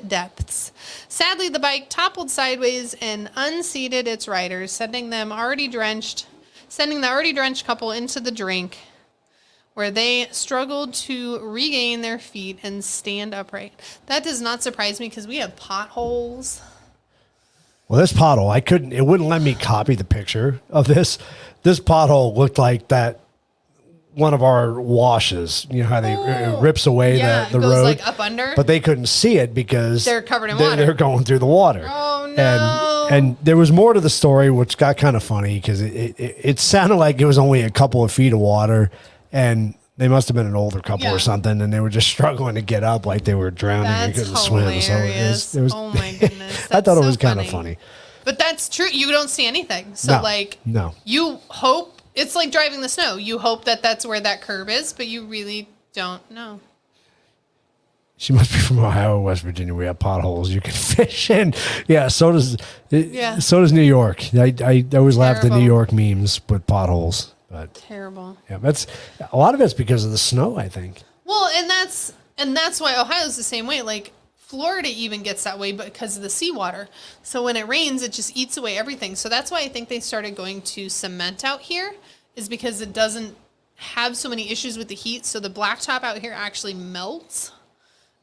depths. Sadly, the bike toppled sideways and unseated its riders, sending the already drenched couple into the drink, where they struggled to regain their feet and stand upright. That does not surprise me because we have potholes. Well, this pothole, it wouldn't let me copy the picture of this. This pothole looked like that one of our washes. You know how it rips away the it goes road, like up under. but they couldn't see it because they're covered in water. They're going through the water. Oh no! And there was more to the story, which got kind of funny because it sounded like it was only a couple of feet of water, and they must have been an older couple or something, and they were just struggling to get up like they were drowning and couldn't swim. So it was oh my goodness! I thought it was kind of funny. But that's true. You don't see anything. So no. You hope. It's like driving the snow. You hope that that's where that curb is, but you really don't know. She must be from Ohio or West Virginia. We have potholes you can fish in. Yeah, so does New York. I always laugh at the New York memes with potholes. But terrible. Yeah, that's a lot of it's because of the snow, I think. Well, and that's why Ohio's the same way. Like Florida even gets that way because of the seawater. So when it rains, it just eats away everything. So that's why I think they started going to cement out here, is because it doesn't have so many issues with the heat. So the blacktop out here actually melts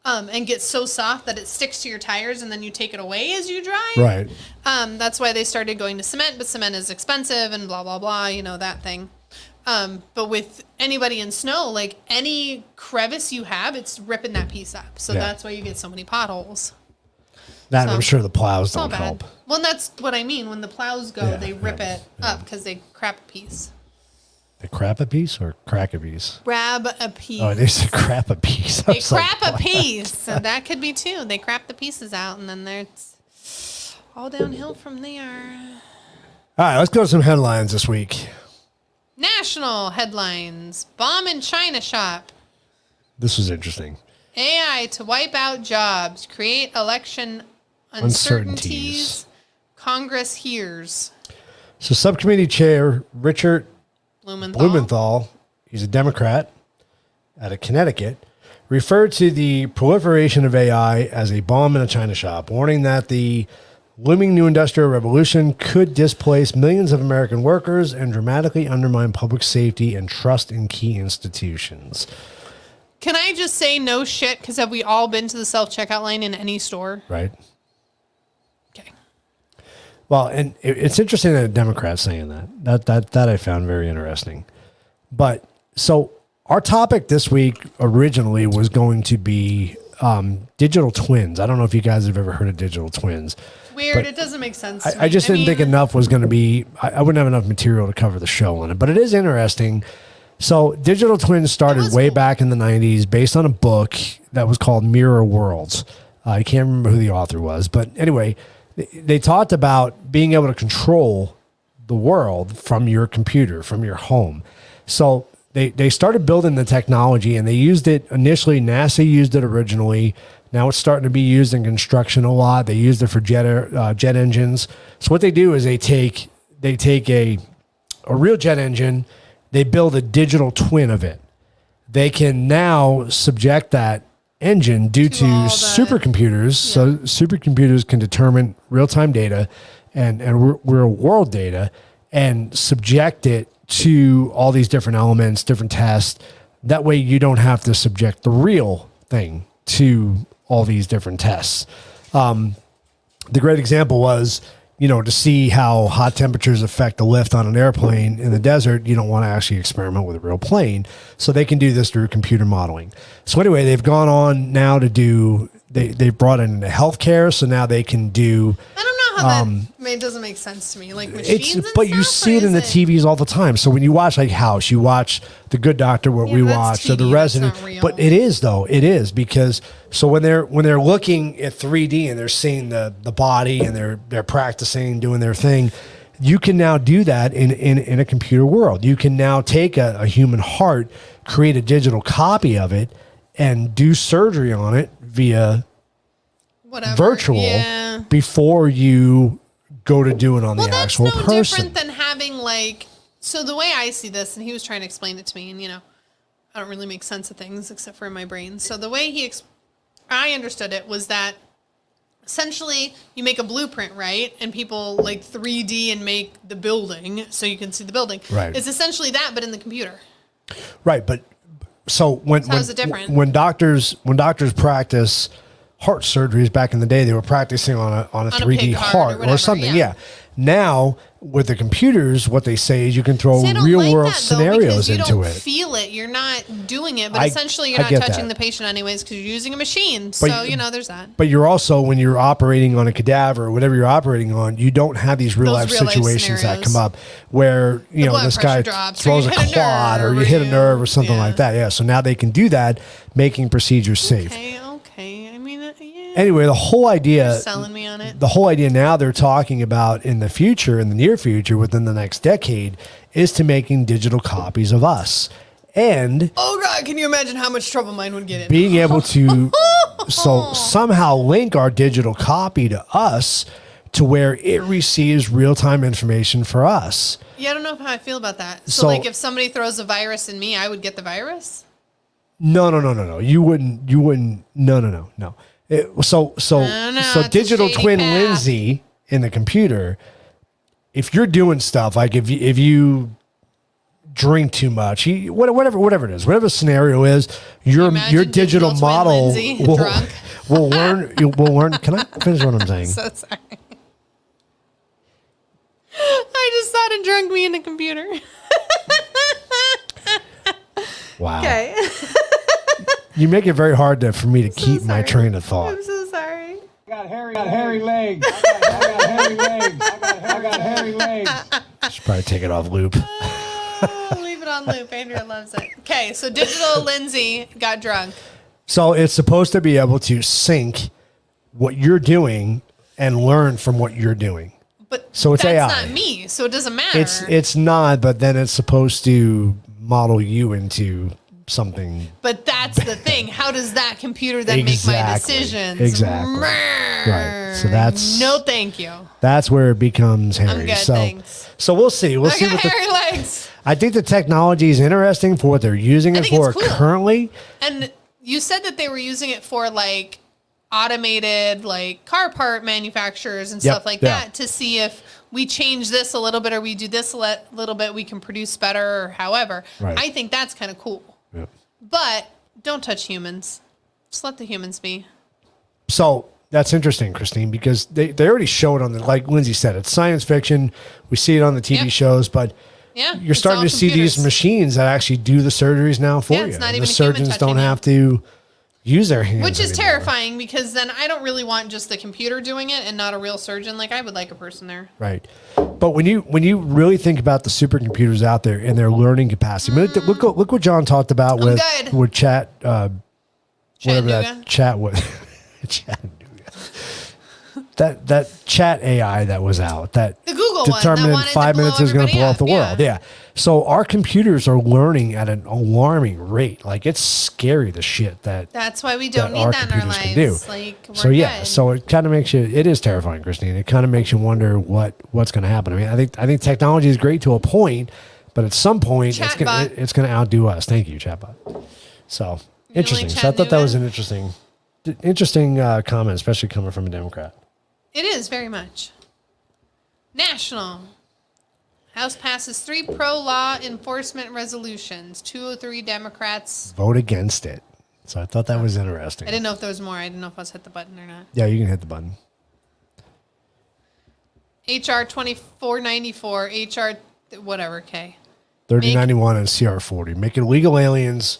and gets so soft that it sticks to your tires, and then you take it away as you drive. Right. That's why they started going to cement, but cement is expensive and blah, blah, blah, that thing. But with anybody in snow, like any crevice you have, it's ripping that piece up. So that's why you get so many potholes. That, I'm sure the plows don't help. Well, and that's what I mean. When the plows go, they rip it up because they crap a piece. They crap a piece or crack a piece? Grab a piece. Oh, they say crap a piece. They crap a piece. So that could be too. They crap the pieces out, and then it's all downhill from there. All right, let's go to some headlines this week. National headlines. Bomb in China shop. This was interesting. AI to wipe out jobs. Create election uncertainties. Congress hears. So subcommittee chair Richard Blumenthal, he's a Democrat out of Connecticut, referred to the proliferation of AI as a bomb in a China shop, warning that the looming new industrial revolution could displace millions of American workers and dramatically undermine public safety and trust in key institutions. Can I just say no shit? Because have we all been to the self-checkout line in any store? Right. Okay. Well, and it's interesting that a Democrat's saying that. That I found very interesting. But so our topic this week originally was going to be digital twins. I don't know if you guys have ever heard of digital twins. Weird. It doesn't make sense. I just didn't think enough was going to be, I wouldn't have enough material to cover the show on it, but it is interesting. So digital twins started way back in the 90s based on a book that was called Mirror Worlds. I can't remember who the author was, but anyway, they talked about being able to control the world from your computer, from your home. So they started building the technology, and they used it initially. NASA used it originally. Now it's starting to be used in construction a lot. They used it for jet engines. So what they do is they take a real jet engine, they build a digital twin of it. They can now subject that engine due to supercomputers. Yeah. So supercomputers can determine real-time data and real-world data and subject it to all these different elements, different tests. That way you don't have to subject the real thing to all these different tests. The great example was, to see how hot temperatures affect the lift on an airplane in the desert, you don't want to actually experiment with a real plane. So they can do this through computer modeling. So anyway, they've gone on now to do, they've brought it into healthcare. So now they can do, I don't know how it doesn't make sense to me. Like machines but you see it in the TVs all the time. So when you watch like House, you watch The Good Doctor, what we watch, or The Resident. But it is though. It is because so when they're looking at 3D and they're seeing the body and they're practicing doing their thing, You can now do that in a computer world. You can now take a human heart, create a digital copy of it, and do surgery on it via virtual before you go to do it on the actual person. Well, that's no different than having so the way I see this, and he was trying to explain it to me, and I don't really make sense of things except for in my brain. So the way I understood it was that essentially you make a blueprint, right? And people 3D and make the building so you can see the building. Right. It's essentially that, but in the computer. Right. But so how's it different? When doctors practice heart surgeries back in the day, they were practicing on a 3D heart or something. Yeah. Now with the computers, what they say is you can throw real world scenarios into it. You don't feel it. You're not doing it, but essentially you're not touching the patient anyways because you're using a machine. So, there's that. But you're also, when you're operating on a cadaver or whatever you're operating on, you don't have these real life situations that come up where, this guy throws a clot or you hit a nerve or something like that. Yeah. So now they can do that, making procedures safe. Okay. I mean, Anyway, the whole idea, you're selling me on it. The whole idea now they're talking about in the future, in the near future, within the next decade, is to making digital copies of us. And oh God, can you imagine how much trouble mine would get in? Being able to somehow link our digital copy to us to where it receives real-time information for us. Yeah, I don't know how I feel about that. So if somebody throws a virus in me, I would get the virus? No. You wouldn't. No. So digital twin Lindsay in the computer, if you're doing stuff like if you drink too much, whatever it is, whatever the scenario is, your digital model will learn. Can I finish what I'm saying? So sorry. I just thought it drunk me in the computer. Wow. Okay. You make it very hard for me to keep my train of thought. I'm so sorry. I got hairy legs. I got hairy legs. Should probably take it off loop. Leave it on loop. Andrea loves it. Okay, so digital Lindsay got drunk. So it's supposed to be able to sync what you're doing and learn from what you're doing. But so it's that's AI. not me, so it doesn't matter. It's not, but then it's supposed to model you into something. But that's the thing. How does that computer then make my decisions? Exactly. Right. So that's no, thank you. That's where it becomes hairy. I'm good, thanks. So we'll see. We'll see. I got hairy legs. I think the technology is interesting for what they're using it for currently. And you said that they were using it for automated car part manufacturers and stuff like that to see if we change this a little bit or we do this a little bit, we can produce better or however. Right. I think that's kind of cool. Yep. But don't touch humans. Just let the humans be. So that's interesting, Christine, because they already show it on like Lindsay said, it's science fiction. We see it on the TV shows, but you're starting to see these machines that actually do the surgeries now for you. It's not even the surgeons don't have to use their hands. Which is terrifying because then I don't really want just the computer doing it and not a real surgeon. I would like a person there. Right. But when you really think about the supercomputers out there and their learning capacity, look what John talked about with chat, whatever that chat was. Chattanooga. That chat AI that was out that the Google determined in 5 minutes is going to blow up the world. Yeah. So our computers are learning at an alarming rate. It's scary the shit that's why we don't need that in our lives. So it kind of makes you. It is terrifying, Christine. It kind of makes you wonder what's going to happen. I mean, I think technology is great to a point, but at some point it's going to outdo us. Thank you, chatbot. So interesting. So I thought that was an interesting comment, especially coming from a Democrat. It is very much. National. House passes 3 pro-law enforcement resolutions. 203 Democrats vote against it. So I thought that was interesting. I didn't know if there was more. I didn't know if I was hit the button or not. Yeah, you can hit the button. HR 2494, HR whatever, okay. 3091 and CR 40. Make illegal aliens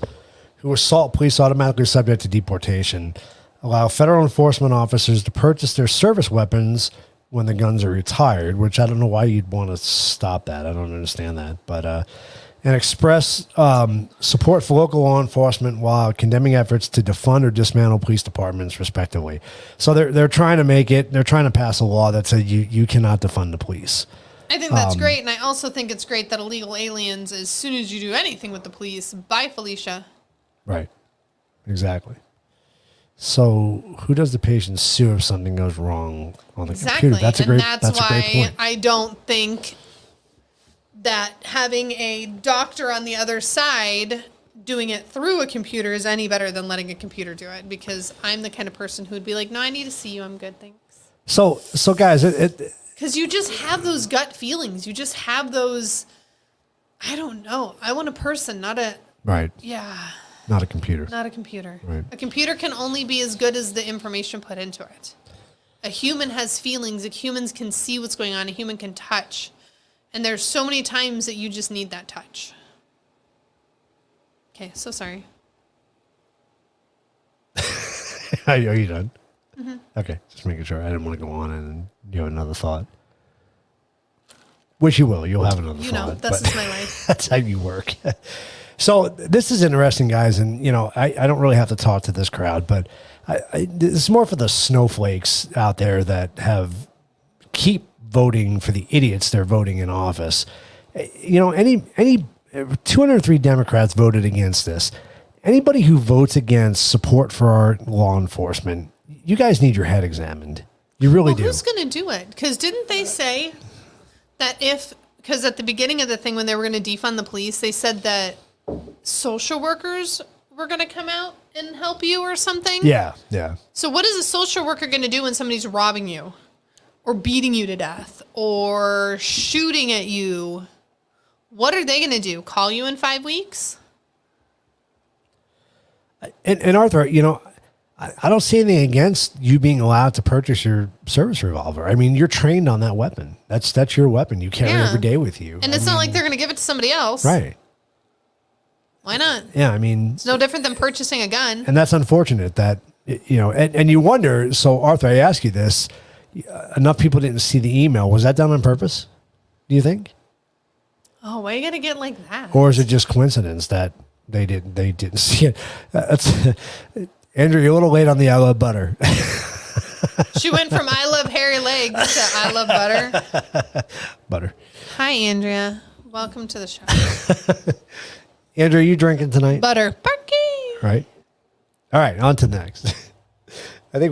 who assault police automatically subject to deportation. Allow federal enforcement officers to purchase their service weapons when the guns are retired, which I don't know why you'd want to stop that. I don't understand that. But and express support for local law enforcement while condemning efforts to defund or dismantle police departments, respectively. So they're trying to make it. They're trying to pass a law that says you cannot defund the police. I think that's great, and I also think it's great that illegal aliens, as soon as you do anything with the police, bye, Felicia. Right. Exactly. So who does the patient sue if something goes wrong on the computer? That's a great point. I don't think that having a doctor on the other side doing it through a computer is any better than letting a computer do it, because I'm the kind of person who would be like, no, I need to see you. I'm good. Thanks. So guys, because you just have those gut feelings. You just have those, I don't know. I want a person, not a, right. Yeah. Not a computer. Not a computer. Right. A computer can only be as good as the information put into it. A human has feelings. Humans can see what's going on. A human can touch. And there's so many times that you just need that touch. Okay, so sorry. Are you done? Mm-hmm. Okay, just making sure. I didn't want to go on and you have another thought. Which you will. You'll have another thought. You know, this is my life. That's how you work. So this is interesting, guys. And, I don't really have to talk to this crowd, but this is more for the snowflakes out there that keep voting for the idiots they're voting in office. Any 203 Democrats voted against this. Anybody who votes against support for our law enforcement, you guys need your head examined. You really do. Who's going to do it? Because didn't they say that because at the beginning of the thing when they were going to defund the police, they said that social workers were going to come out and help you or something? Yeah. So what is a social worker going to do when somebody's robbing you or beating you to death or shooting at you? What are they going to do? Call you in 5 weeks? And Arthur, I don't see anything against you being allowed to purchase your service revolver. I mean, you're trained on that weapon. That's your weapon. You carry it every day with you. And it's not like they're going to give it to somebody else. Right. Why not? Yeah, I mean, it's no different than purchasing a gun. And that's unfortunate that, and you wonder, so Arthur, I ask you this, enough people didn't see the email. Was that done on purpose? Do you think? Oh, why are you going to get like that? Or is it just coincidence that they didn't see it? Andrew, you're a little late on the I love butter. She went from I love hairy legs to I love butter. Butter. Hi, Andrea. Welcome to the show. Andrew, are you drinking tonight? Butter. Barky. Right. All right, on to next. I think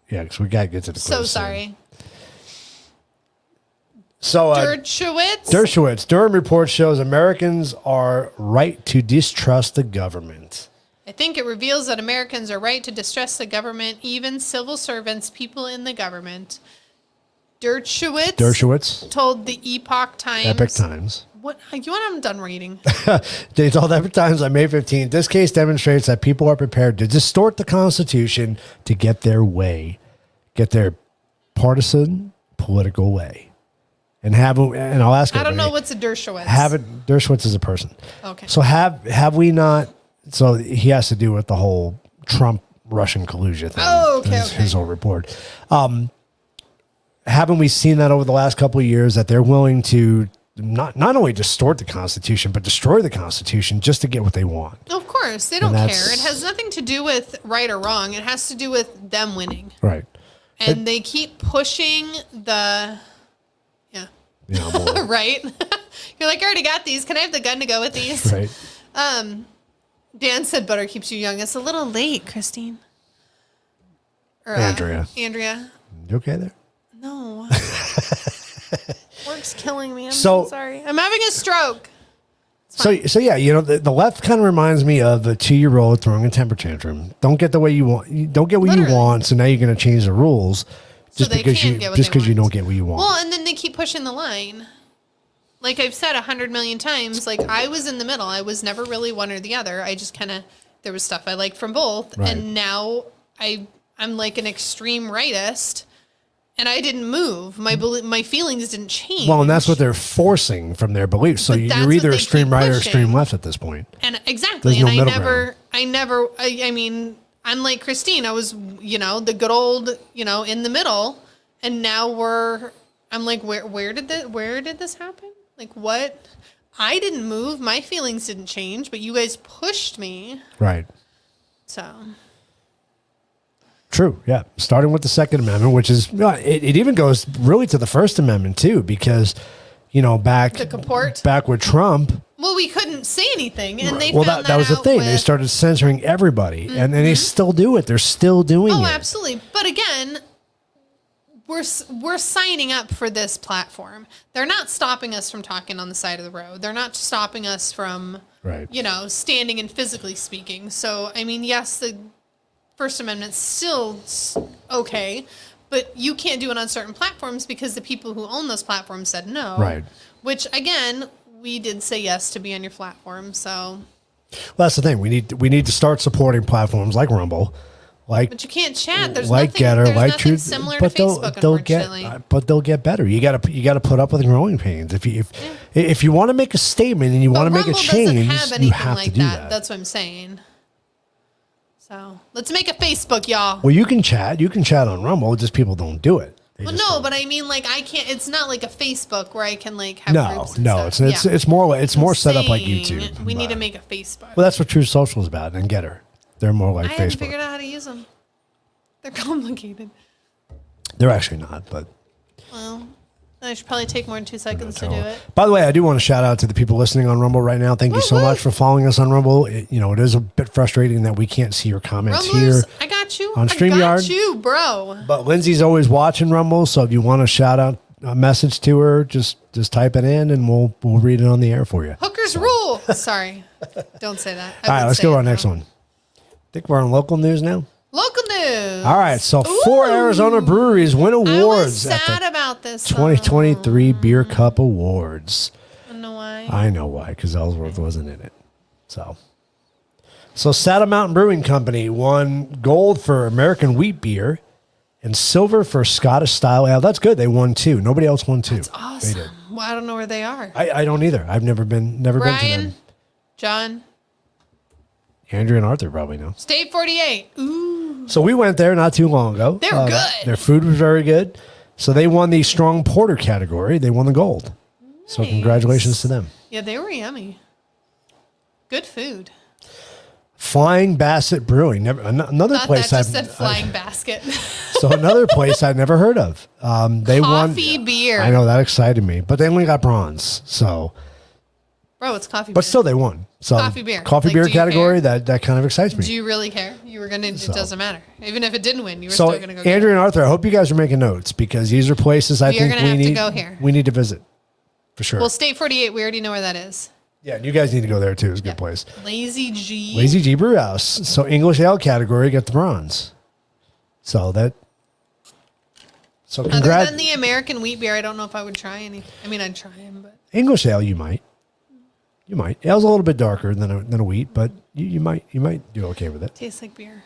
because we got to get to the quiz. So sorry. So, Dershowitz. Durham report shows Americans are right to distrust the government. I think it reveals that Americans are right to distrust the government, even civil servants, people in the government. Dershowitz told the Epoch Times. What? You want? I'm done reading. They told Epoch Times on May 15th, this case demonstrates that people are prepared to distort the Constitution to get their way, get their partisan political way. And I'll ask. I don't know what's a Dershowitz. Dershowitz is a person. Okay. So have we not? So he has to do with the whole Trump Russian collusion thing. Oh, okay. His whole report. Haven't we seen that over the last couple of years that they're willing to not only distort the Constitution but destroy the Constitution just to get what they want? Of course, they don't care. It has nothing to do with right or wrong. It has to do with them winning. Right. And they keep pushing the. Yeah, right. You're like, I already got these. Can I have the gun to go with these? Right. Dan said butter keeps you young. It's a little late, Christine. Or, Andrea. You okay there? No. Work's killing me. I'm so sorry. I'm having a stroke. So yeah, the left kind of reminds me of a 2-year-old throwing a temper tantrum. Don't get the way you want. You don't get what you want, so now you're going to change the rules. Just because you don't get what you want. Well, and then they keep pushing the line. Like I've said 100 million times, like I was in the middle. I was never really one or the other. I just there was stuff I liked from both. Right. And now I'm like an extreme rightist and I didn't move. My feelings didn't change. Well, and that's what they're forcing from their beliefs. So you're either extreme right or extreme left at this point. And exactly. There's no and middle ground. I mean, I'm like Christine. I was, the good old, in the middle, and now I'm like, where did this happen? Like what? I didn't move. My feelings didn't change, but you guys pushed me. Right. So. True. Yeah. Starting with the Second Amendment, which is, it even goes really to the First Amendment too, because, back The comport. back with Trump. Well, we couldn't say anything, and they Well, found that was the out thing. with- They started censoring everybody, and they still do it. They're still doing it. Oh, absolutely. But again, we're signing up for this platform. They're not stopping us from talking on the side of the road. They're not stopping us from, Right. standing and physically speaking. So, I mean, yes, the First Amendment's still okay, but you can't do it on certain platforms because the people who own those platforms said no. Right. Which, again, we did say yes to be on your platform. So, Well, that's the thing. We need to start supporting platforms like Rumble, but you can't chat. There's like nothing, Getter, there's like nothing Truth. similar But to Facebook, unfortunately. they'll get better. You got to put up with growing pains. If you want to make a statement and you want to make a Rumble change, doesn't have you anything have like to do that. that. That's what I'm saying. So let's make a Facebook, y'all. Well, you can chat. You can chat on Rumble. Just people don't do it. They Well, just no, don't. but I mean, like, I can't. It's not like a Facebook where I can like have No, groups and no. stuff. It's more I'm set up like saying YouTube. We need to but- make a Facebook. Well, that's what True Social is about, and Getter. They're more like I haven't Facebook. figured out how to use them. They're complicated. They're actually not, but. Well, I should probably take more than 2 seconds to do it. By the way, I do want to shout out to the people listening on Rumble right now. Thank you so Woo-hoo. much for following us on Rumble. It is a bit frustrating that we can't see your comments here. Rumblers, I got you. on I StreamYard. got you, bro. But Lindsay's always watching Rumble, so if you want to shout out a message to her, just type it in and we'll read it on the air for you. Hookers rule. Sorry. Don't say that. All right, let's go to our next one. Think we're on local news now. Local news. All right, so 4 Arizona breweries win I was awards at sad the about this. 2023 Beer Cup Awards. I don't know why. I know why, because Ellsworth wasn't in it. So Saddle Mountain Brewing Company won gold for American wheat beer and silver for Scottish style ale. That's good. They won 2. Nobody else won 2. They did. Awesome. Well, I don't know where they are. I don't either. I've never been to Brian, them. John, Andrew and Arthur probably know. State 48. Ooh. So we went there not too long ago. They were good. Their food was very good. So they won the strong porter category. They won the gold. So congratulations to them. Yeah, they were yummy. Good food. Flying Basset Brewing. Another Thought place that just said flying basket. So another place I'd never heard of. They won Coffee beer. I know that excited me, but they only got bronze. So, Bro, it's coffee but beer. still they won. So Coffee beer. coffee Like, beer do you category care? that kind of excites me. Do you really care? You were going to, it doesn't matter. Even if it didn't win, you were So still going to go get Andrew it. and Arthur, I hope you guys are making notes because these are places I We are think gonna we have to need go here. We need to visit for sure. Well, State 48, we already know where that is. Yeah, you guys need to go there too. It's a good place. Lazy G. Lazy G Brew House. So English Ale category got the bronze. So Other congrats. than the American wheat beer, I don't know if I would try any. I mean, I'd try them, but English Ale, you might. You might. Ale's a little bit darker than a wheat, but you might do okay with it. tastes like beer.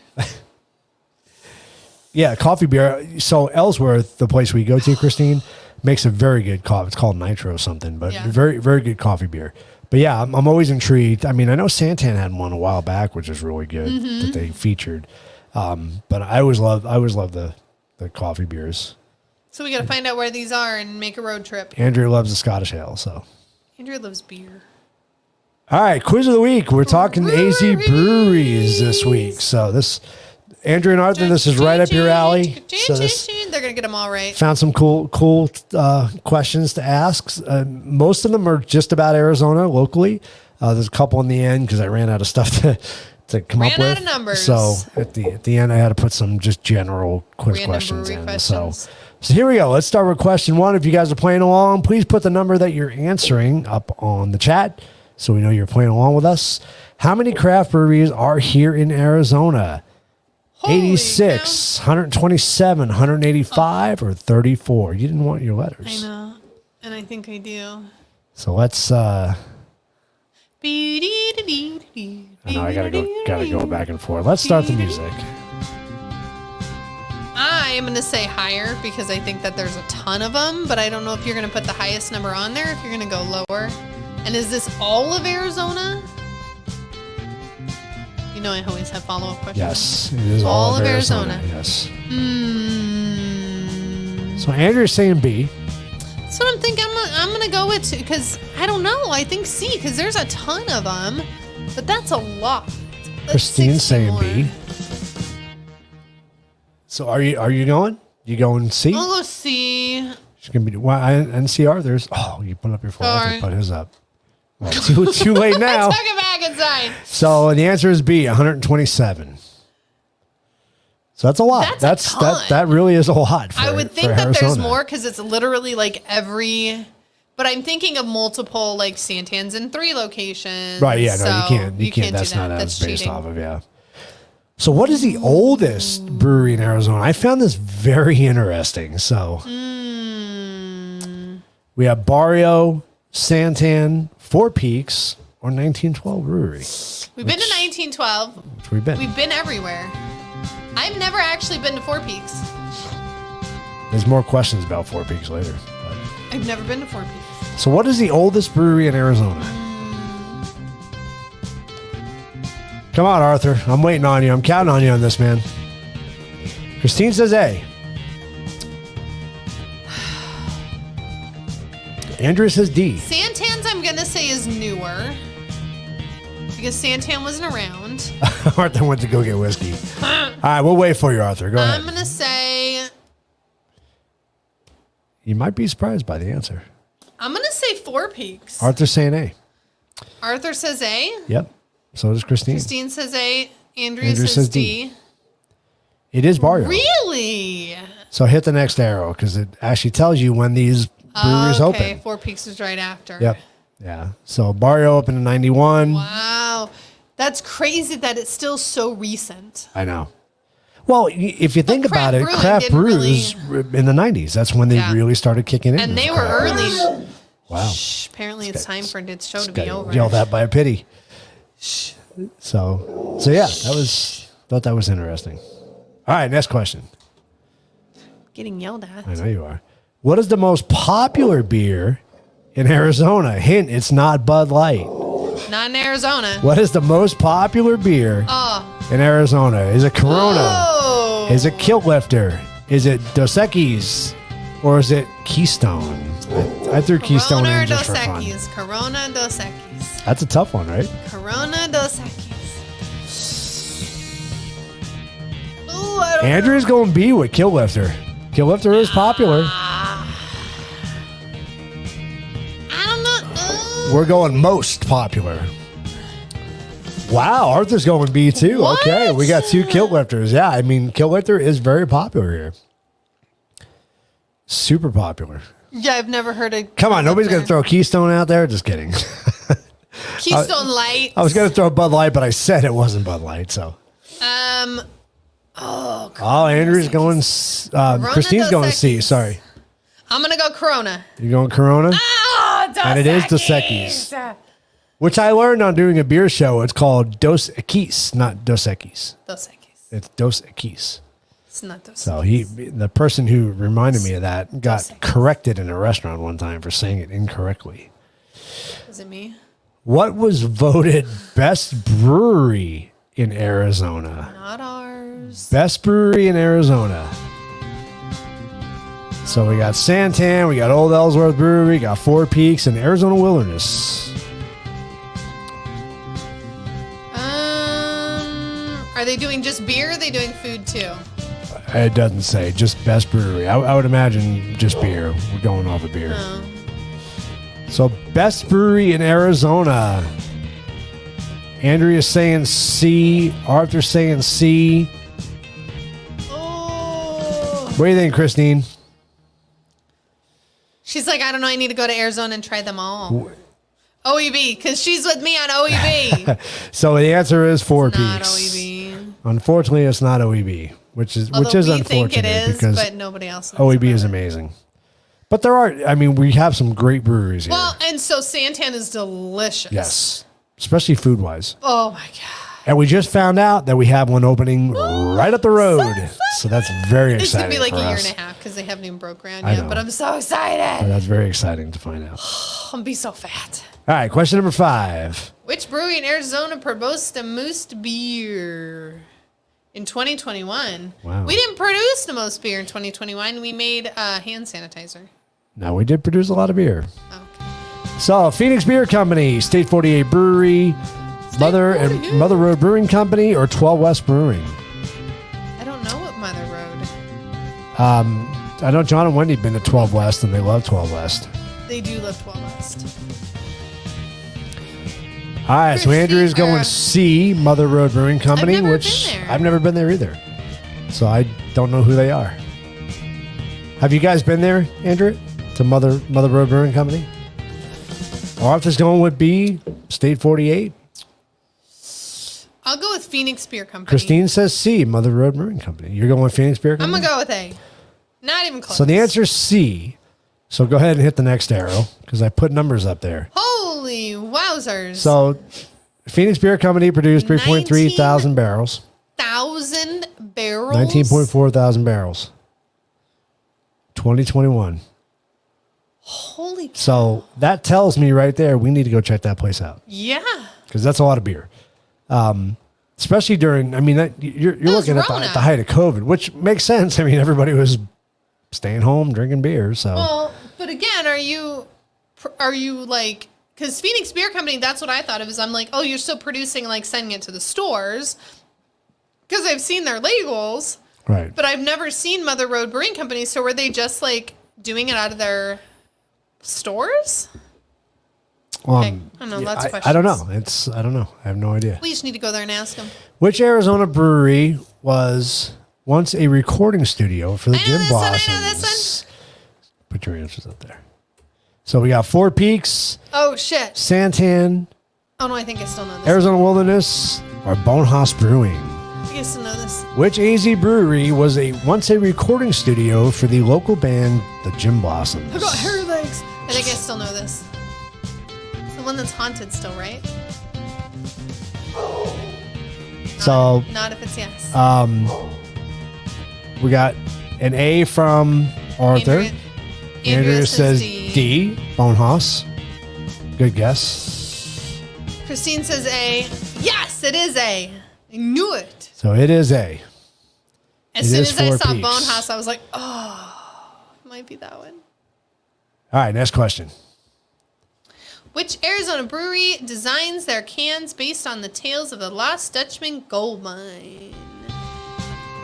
Yeah, coffee beer. So Ellsworth, the place we go to, Christine, makes a very good coffee. It's called Nitro something, but Yeah. very, very good coffee beer. But yeah, I'm always intrigued. I mean, I know Santan had one a while back, which is really good Mm-hmm. that they featured. But I always love the coffee beers. So we got to find out where these are and make a road trip. Andrew loves the Scottish Ale, so. Andrew loves beer. All right, quiz of the week. We're talking AZ Breweries this week. So this, Andrew and Arthur, this is right up your alley. So this, They're going to get them all right. found some cool questions to ask. Most of them are just about Arizona locally. There's a couple in the end because I ran out of stuff to come up with. Ran out of numbers. So at the end, I had to put some just general quiz Random questions brewery in. questions. So here we go. Let's start with question 1. If you guys are playing along, please put the number that you're answering up on the chat so we know you're playing along with us. How many craft breweries are here in Arizona? Holy 86, 127, 185, or 34? You didn't want your letters. I know. And I think I do. So let's I I know I gotta go back and forth. Let's start the music. I am going to say higher because I think that there's a ton of them, but I don't know if you're going to put the highest number on there, if you're going to go lower. And is this all of Arizona? You know I always have follow-up questions. Yes, it is all of Arizona. Yes. So Andrew's saying B. That's what I'm thinking. I'm going to go with because I don't know. I think C because there's a ton of them, but that's a lot. That's Christine's 60 saying more. B. So are you going? You going C? I'll go C. It's gonna be. Well, I didn't see Arthur's. Oh, you put up your phone. Sorry. Put his up. Well, too late now. Tuck it back inside. So the answer is B, 127. So that's a lot. That's a ton. That really is a lot. I would think for that there's Arizona. more because it's literally like every. But I'm thinking of multiple like Santans in 3 locations. Right? Yeah. No, so you can't. do That's that. not as based cheating. off of So what is the oldest brewery in Arizona? I found this very interesting. So we have Barrio, Santan, Four Peaks, or 1912 Brewery. We've been to 1912. Which we've been. We've been everywhere. I've never actually been to Four Peaks. There's more questions about Four Peaks later. But. I've never been to Four Peaks. So what is the oldest brewery in Arizona? Come on, Arthur. I'm waiting on you. I'm counting on you on this, man. Christine says A. Andrew says D. Santan's, I'm going to say, is newer. Because Santan wasn't around. Arthur went to go get whiskey. All right, we'll wait for you, Arthur. Go ahead. I'm going to say... You might be surprised by the answer. I'm going to say Four Peaks. Arthur's saying A. Arthur says A. Yep. So does Christine. Christine says A. Andrew Andrew says says D. It is Barrio. Really? So hit the next arrow because it actually tells you when these breweries Okay, open. Four Peaks was right after. Yep. Yeah. So Barrio opened in 91. Wow. That's crazy that it's still so recent. I know. Well, if you think craft about it, brewing craft didn't brews in the 90s. That's when they Yeah. really started kicking in. And they were Craft brews. early. Wow. Shh, apparently it's time for its show to Got be over. yelled at by a pity. So yeah, thought that was interesting. All right, next question. Getting yelled at. I know you are. What is the most popular beer in Arizona? Hint, it's not Bud Light. Not in Arizona. What is the most popular beer in Arizona? Is it Corona? Oh. Is it Kilt Lifter? Is it Dos Equis? Or is it Keystone? I threw Keystone Corona or in just Dos for fun. Equis? Corona, Dos Equis. That's a tough one, right? Corona, Dos Equis. Ooh, I don't Andrew's going B with Kilt Lifter. Kilt Lifter is popular. I don't know. We're going most popular. Wow, Arthur's going B too. What? Okay, we got 2 Kilt Lifters. Yeah, I mean, Kilt Lifter is very popular here. Super popular. Yeah, I've never heard of. Come on, nobody's going to throw Keystone out there. Just kidding. Keystone Light. I was going to throw Bud Light, but I said it wasn't Bud Light. So. Oh, Oh, Andrew's going. Christine's Dos going C. Equis. Sorry, I'm gonna go Corona. you're going Corona, Oh, Dos and it is Dos Equis, which I learned on doing a beer show. It's called Dos Equis, not Dos Equis. Dos Equis. It's Dos Equis. It's not Dos So Equis. the person who reminded me of that got Dos Equis. corrected in a restaurant one time for saying it incorrectly. Is it me? What was voted best brewery in Arizona? Not ours. Best brewery in Arizona. So we got Santan, we got Old Ellsworth Brewery, we got Four Peaks, and Arizona Wilderness. Are they doing just beer? Or are they doing food too? It doesn't say, just best brewery. I would imagine just beer. We're going off of beer. Oh. So best brewery in Arizona. Andrea's saying C. Arthur's saying C. Oh. What do you think, Christine? She's like, I don't know. I need to go to Arizona and try them all. OEB, because she's with me on OEB. So the answer is Four Not Peaks. OEB. Unfortunately, it's not OEB, which is Although we unfortunate think it is, because but nobody else knows OEB about is it. amazing. But there are, I mean, we have some great breweries here. Well, and so Santan is delicious. Yes, especially food wise. Oh my god. And we just found out that we have one opening right up the road. So that's very It's gonna exciting be like for a year us. and a half because they haven't even broke ground I yet. know. But I'm so excited. But that's very exciting to find out. I'm gonna be so fat. All right, question number 5. Which brewery in Arizona produced the most beer in 2021? Wow. We didn't produce the most beer in 2021. We made hand sanitizer. Now, we did produce a lot of beer. Okay. So, Phoenix Beer Company, State 48 Brewery, Mother 48. and Mother Road Brewing Company, or 12 West Brewing. I don't know what Mother Road. I know John and Wendy have been to 12 West, and they love 12 West. They do love 12 West. All right, so Andrew is going C, Mother Road Brewing Company, I've never which been there. I've never been there either. So I don't know who they are. Have you guys been there, Andrew, to Mother Road Brewing Company? Arthur's going with B, State 48. I'll go with Phoenix Beer Company. Christine says C, Mother Road Brewing Company. You're going with Phoenix Beer I'm Company? going to go with A. Not even close. So the answer is C. So go ahead and hit the next arrow because I put numbers up there. Holy wowzers. So Phoenix Beer Company produced 3.3 thousand barrels. 1,000 barrels? 19.4 thousand barrels. 2021. Holy cow. So that tells me right there we need to go check that place out Yeah. because that's a lot of beer. Especially during, I mean, you're looking at Rona. the height of COVID, which makes sense. I mean, everybody was staying home, drinking beer. So, Well, but again, are you like, because Phoenix Beer Company, that's what I thought of. Is I'm like, oh, you're still producing, like sending it to the stores, because I've seen their labels, right. but I've never seen Mother Road Brewing Company. So were they just like doing it out of their stores? Okay. I don't know. Lots of questions. I don't know. I don't know. I have no idea. We just need to go there and ask them. Which Arizona brewery was once a recording studio for the I know Gin this one, I know Blossoms? this Put your answers up there. So we got Four Peaks, Oh, shit. Santan, Oh, no, I think I still know this. Arizona Wilderness, or Bonehouse Brewing. I still know this. Which AZ brewery was once a recording studio for the local band, the Gin Blossoms? I got hairy legs. I think I still know this. It's the one that's haunted still, right? So Not if it's yes. we got an A from Arthur. Andrea says D, Bonehouse. Good guess. Christine says A. Yes, it is A. I knew it. So it is A. As It soon is as I Four saw Peaks. Bonehouse, I was like, oh, it might be that one. All right, next question. Which Arizona brewery designs their cans based on the tales of the Lost Dutchman gold mine?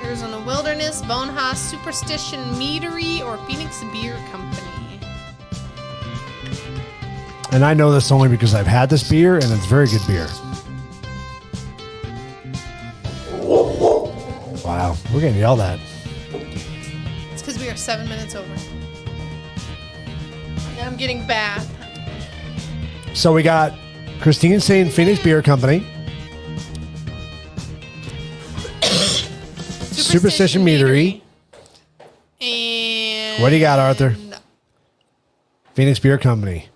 Arizona Wilderness, Bonehouse, Superstition Meadery, or Phoenix Beer Company? And I know this only because I've had this beer, and it's very good beer. Wow, we're getting yelled at. It's because we are 7 minutes over. And I'm getting bath. So we got Christine saying Phoenix Beer Company. Superstition Meadery. And What do you got, Arthur? Phoenix Beer Company.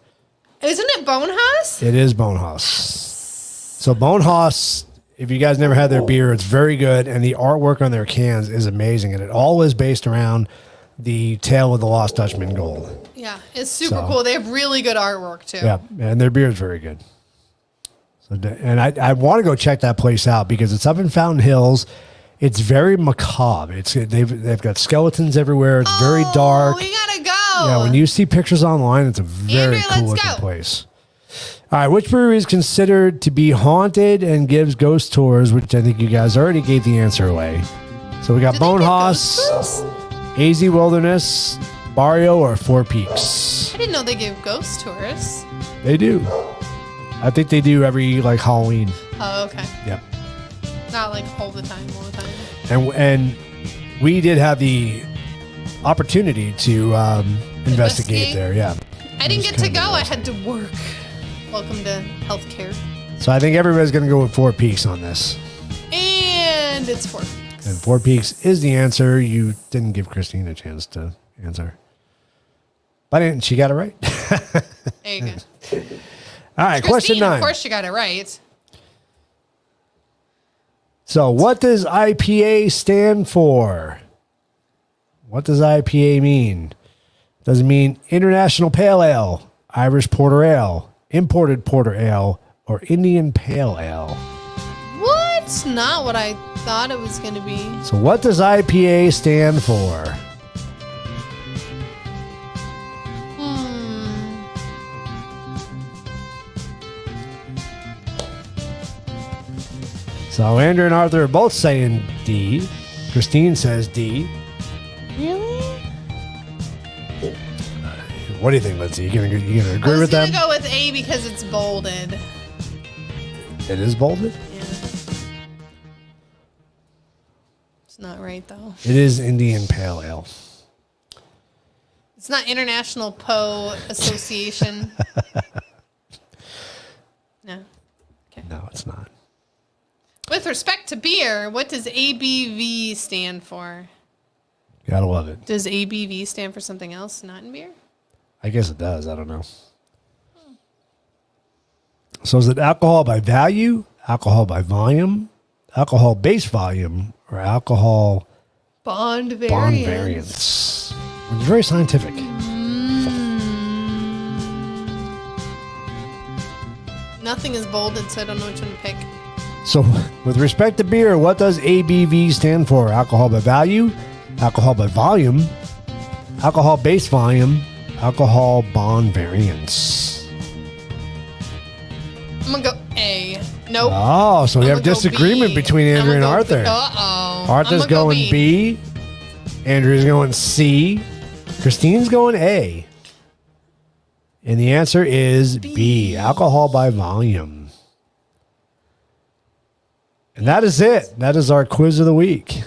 Isn't it Bonehouse? It is Bonehouse. So Bonehouse, if you guys never had their beer, it's very good, and the artwork on their cans is amazing, and it all is based around the tale of the Lost Dutchman gold. Yeah, it's super So- cool. They have really good artwork too. Yeah, and their beer is very good. So, and I want to go check that place out because it's up in Fountain Hills. It's very macabre. They've got skeletons everywhere. It's very dark. We gotta go. Yeah, when you see pictures online, it's a very Andrew, cool let's looking go. place. All right, which brewery is considered to be haunted and gives ghost tours, which I think you guys already gave the answer away. So we got Do they give Bonehouse, ghost tours? AZ Wilderness, Barrio, or Four Peaks. I didn't know they give ghost tours. They do. I think they do every like Halloween. Oh, okay. Yep. Not like all the time. And we did have the opportunity to investigate there. Yeah. I didn't It get was to go. kind of I had to work. Welcome to healthcare. So I think everybody's going to go with Four Peaks on this. And it's 4 weeks. And Four Peaks is the answer. You didn't give Christine a chance to answer. But she got it right. There you go. All right, question Christine, 9. of course you got it right. So what does IPA stand for? What does IPA mean? Does it mean International Pale Ale, Irish Porter Ale, Imported Porter Ale, or Indian Pale Ale? What? Not what I thought it was going to be. So what does IPA stand for? So Andrew and Arthur are both saying D. Christine says D. Really? What do you think, Lindsay? You gonna agree I was with them? gonna go with A because it's bolded. It is bolded? Yeah. It's not right though. It is Indian Pale Ale. It's not International Poe Association. No. Okay. No, it's not. With respect to beer, what does ABV stand for? Gotta love it. Does ABV stand for something else not in beer? I guess it does. I don't know. So is it alcohol by value, alcohol by volume, alcohol base volume, or alcohol Bond variance. bond variance? It's very scientific. Nothing is bolded, so I don't know which one to pick. So with respect to beer, what does ABV stand for? Alcohol by value, alcohol by volume, alcohol base volume, alcohol bond variance. I'm gonna go A. Nope. Oh, so we I'm have gonna go disagreement B. between Andrew and Arthur. Uh-oh. Arthur's I'm gonna go going B. Andrew's going C. Christine's going A. And the answer is B. Alcohol by volume. And that is it. That is our quiz of the week.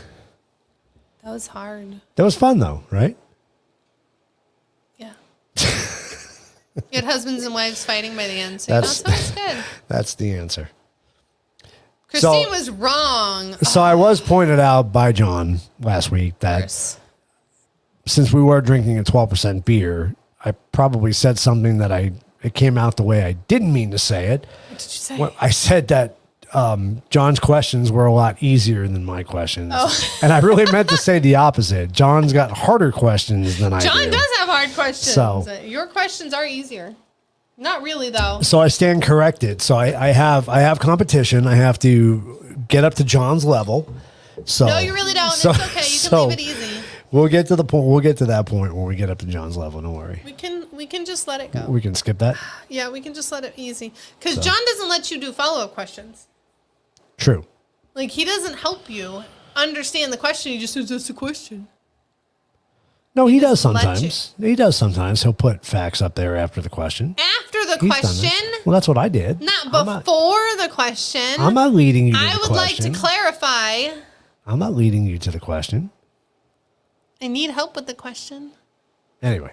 That was hard. That was fun, though, right? Yeah. You had husbands and wives fighting by the end, so it's good. That's the answer. Christine was wrong. So I was pointed out by John last week that since we were drinking a 12% beer, I probably said something that it came out the way I didn't mean to say it. What did you say? Well, I said that John's questions were a lot easier than my questions. Oh. And I really meant to say the opposite. John's got harder questions than I do. John does have hard questions. So, your questions are easier. Not really, though. So I stand corrected. So I have competition. I have to get up to John's level. So no, you really don't. It's okay. You can leave it easy. We'll get to the point. We'll get to that point when we get up to John's level. Don't worry. We can just let it go. We can skip that. Yeah, we can just let it easy because John doesn't let you do follow-up questions. True. Like he doesn't help you understand the question. He just says that's the question. No, he does sometimes. He does sometimes. He'll put facts up there after the question. After the question? Well, that's what I did. Not before the question. I'm not leading you to the question. I would like to clarify. I'm not leading you to the question. I need help with the question. Anyway.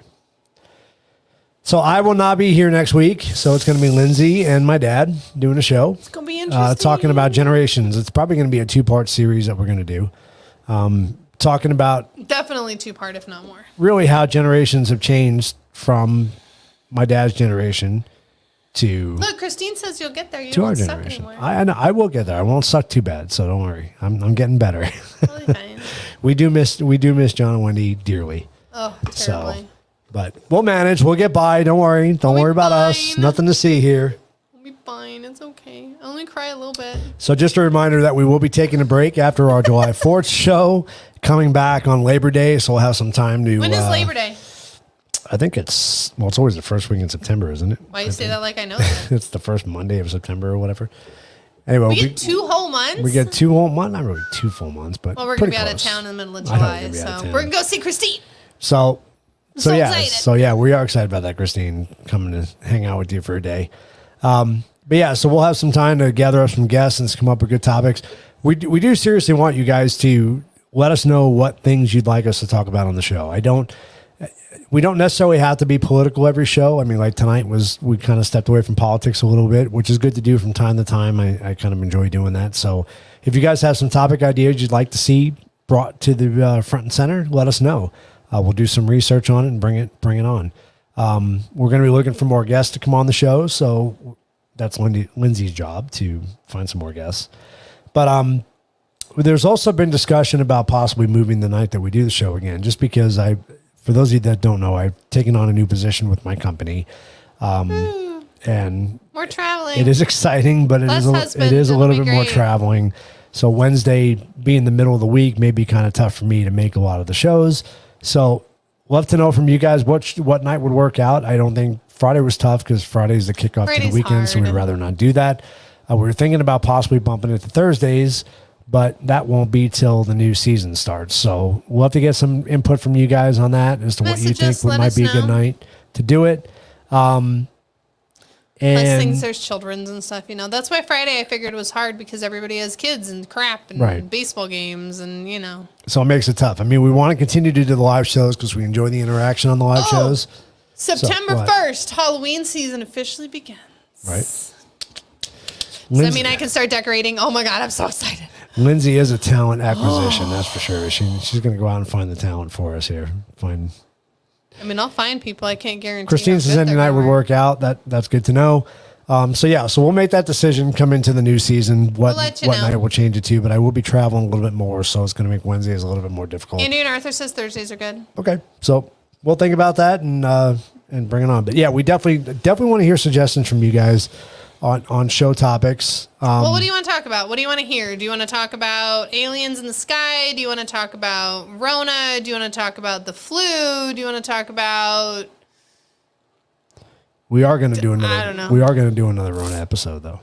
So I will not be here next week. So it's going to be Lindsay and my dad doing a show. It's going to be interesting. Talking about generations. It's probably going to be a 2-part series that we're going to do. Talking about definitely 2-part, if not more. Really how generations have changed from my dad's generation to look. Christine says you'll get there. You to our won't generation. suck I know I will get there. I won't suck too bad, so don't worry. I'm getting better. Totally fine. we do miss John and Wendy dearly. Oh, terribly. So, but we'll manage. We'll get by. Don't worry. Don't worry about us. Nothing to see here. We'll be fine. It's okay. I only cry a little bit. So just a reminder that we will be taking a break after our July 4th show. Coming back on Labor Day, so we'll have some time to... When is Labor Day? I think it's always the first week in September, isn't it? Why you say that like I know that? It's the first Monday of September or whatever. Anyway, we get 2 whole months? We get 2 whole months. Not really 2 full months, but well, we're going to be out of town in the middle of July, so we're going to go see Christine. So yeah, excited. so yeah, we are excited about that, Christine, coming to hang out with you for a day. But yeah, so we'll have some time to gather up some guests and come up with good topics. We do seriously want you guys to let us know what things you'd like us to talk about on the show. We don't necessarily have to be political every show. I mean, like tonight we kind of stepped away from politics a little bit, which is good to do from time to time. I kind of enjoy doing that. So if you guys have some topic ideas you'd like to see brought to the front and center, let us know. We'll do some research on it and bring it on. We're going to be looking for more guests to come on the show. So that's Lindsay's job to find some more guests. But, there's also been discussion about possibly moving the night that we do the show again, just because for those of you that don't know, I've taken on a new position with my company. And more traveling. It is exciting, but it is a little bit more traveling. So Wednesday being the middle of the week may be kind of tough for me to make a lot of the shows. So love to know from you guys what night would work out. I don't think Friday was tough because Friday's the kickoff to the weekend, so we'd rather not do that. We were thinking about possibly bumping it to Thursdays, but that won't be till the new season starts. So we'll have to get some input from you guys on that as to what you think might be a good night to do it. Plus And things, there's children's and stuff, That's why Friday I figured was hard because everybody has kids and crap and Right. baseball games and, so it makes it tough. I mean, we want to continue to do the live shows because we enjoy the interaction on the live shows. September what? 1st, Halloween season officially begins. Right. So, I can start decorating. Oh, my God, I'm so excited. Lindsay is a talent acquisition, that's for sure. She's going to go out and find the talent for us here. I'll find people. I can't guarantee. Christine says any night would work out. That's good to know. So we'll make that decision come into the new season. What night we'll change it to, but I will be traveling a little bit more, so it's going to make Wednesdays a little bit more difficult. Andy and Arthur says Thursdays are good. Okay, so we'll think about that and bring it on. But yeah, we definitely want to hear suggestions from you guys on show topics. Well, what do you want to talk about? What do you want to hear? Do you want to talk about aliens in the sky? Do you want to talk about Rona? Do you want to talk about the flu? Do you want to talk about... We are going to do another. I don't know. We are going to do another Rona episode, though.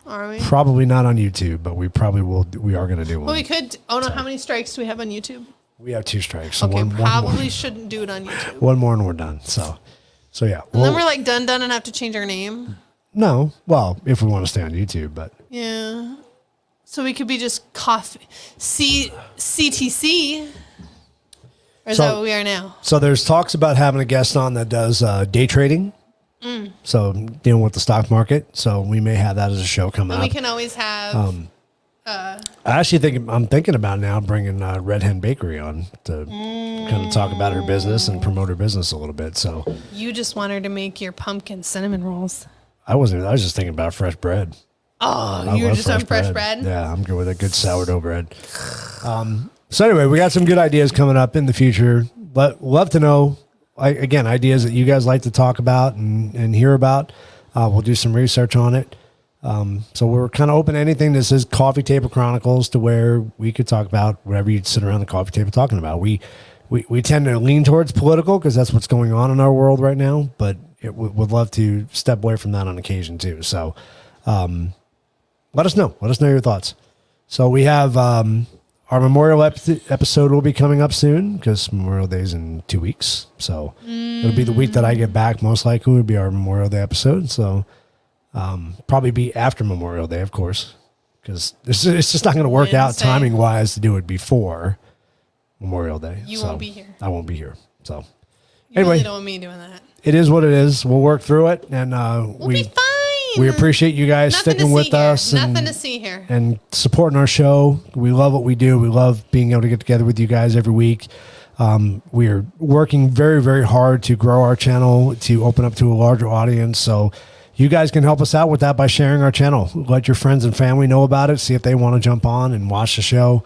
Are we? Probably not on YouTube, but we probably will. We are going to do one. Well, we could. Oh no! How many strikes do we have on YouTube? We have 2 strikes. So Okay, one probably more. shouldn't do it on YouTube. One more and we're done. So yeah. And then we're like done and have to change our name. No, well, if we want to stay on YouTube, but Yeah. So we could be just coffee CTC. Or is that what we are now? So there's talks about having a guest on that does day trading. So dealing with the stock market. So we may have that as a show coming And up. we can always have. I actually I'm thinking about now bringing Red Hen Bakery on to kind of talk about her business and promote her business a little bit. So You just want her to make your pumpkin cinnamon rolls. I was just thinking about fresh bread. Oh, you were love just on fresh bread? Yeah, I'm good with a good sourdough bread. So anyway, we got some good ideas coming up in the future. But love to know, again, ideas that you guys like to talk about and hear about. We'll do some research on it. So we're kind of open to anything that says Coffee Table Chronicles, to where we could talk about whatever you'd sit around the coffee table talking about. We tend to lean towards political because that's what's going on in our world right now, but would love to step away from that on occasion too. So let us know your thoughts. So we have our Memorial episode will be coming up soon because Memorial Day is in 2 weeks. So it'll be the week that I get back. Most likely would be our Memorial Day episode. So probably be after Memorial Day, of course, because it's just not going to work out timing wise to do it before Memorial Day. You won't be here. I won't be here. So You anyway, really don't want me doing that. it is what it is. We'll work through it, and We'll be fine. we appreciate you guys sticking with us Nothing to see here. and supporting our show. We love what we do. We love being able to get together with you guys every week. We are working very, very hard to grow our channel, to open up to a larger audience. So you guys can help us out with that by sharing our channel. Let your friends and family know about it. See if they want to jump on and watch the show.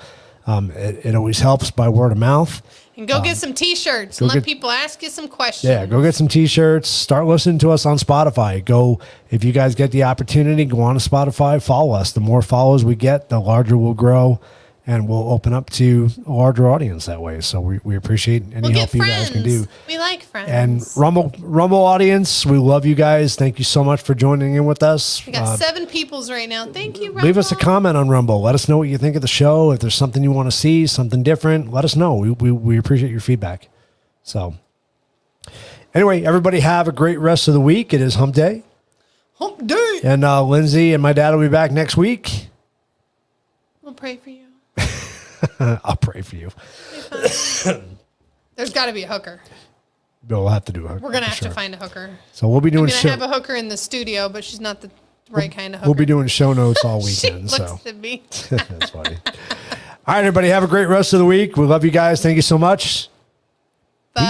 It always helps by word of mouth. And go get some T-shirts and let people ask you some questions. Yeah, go get some T-shirts. Start listening to us on Spotify. If you guys get the opportunity, go on to Spotify, follow us. The more follows we get, the larger we'll grow, and we'll open up to a larger audience that way. So we appreciate any help you guys can do. We like friends. And Rumble audience, we love you guys. Thank you so much for joining in with us. We got 7 peoples right now. Thank you, Rumble. Leave us a comment on Rumble. Let us know what you think of the show. If there's something you want to see, something different, let us know. We appreciate your feedback. So anyway, everybody have a great rest of the week. It is Hump Day. Hump Day. And Lindsay and my dad will be back next week. We'll pray for you. I'll pray for you. There's got to be a hooker. We'll have to do a hooker. We're going to have to find a hooker. So we'll be doing I have a hooker in the studio, but she's not the right kind of hooker. We'll be doing show notes all She weekend. looks at me. That's funny. All right, everybody, have a great rest of the week. We love you guys. Thank you so much. Bye.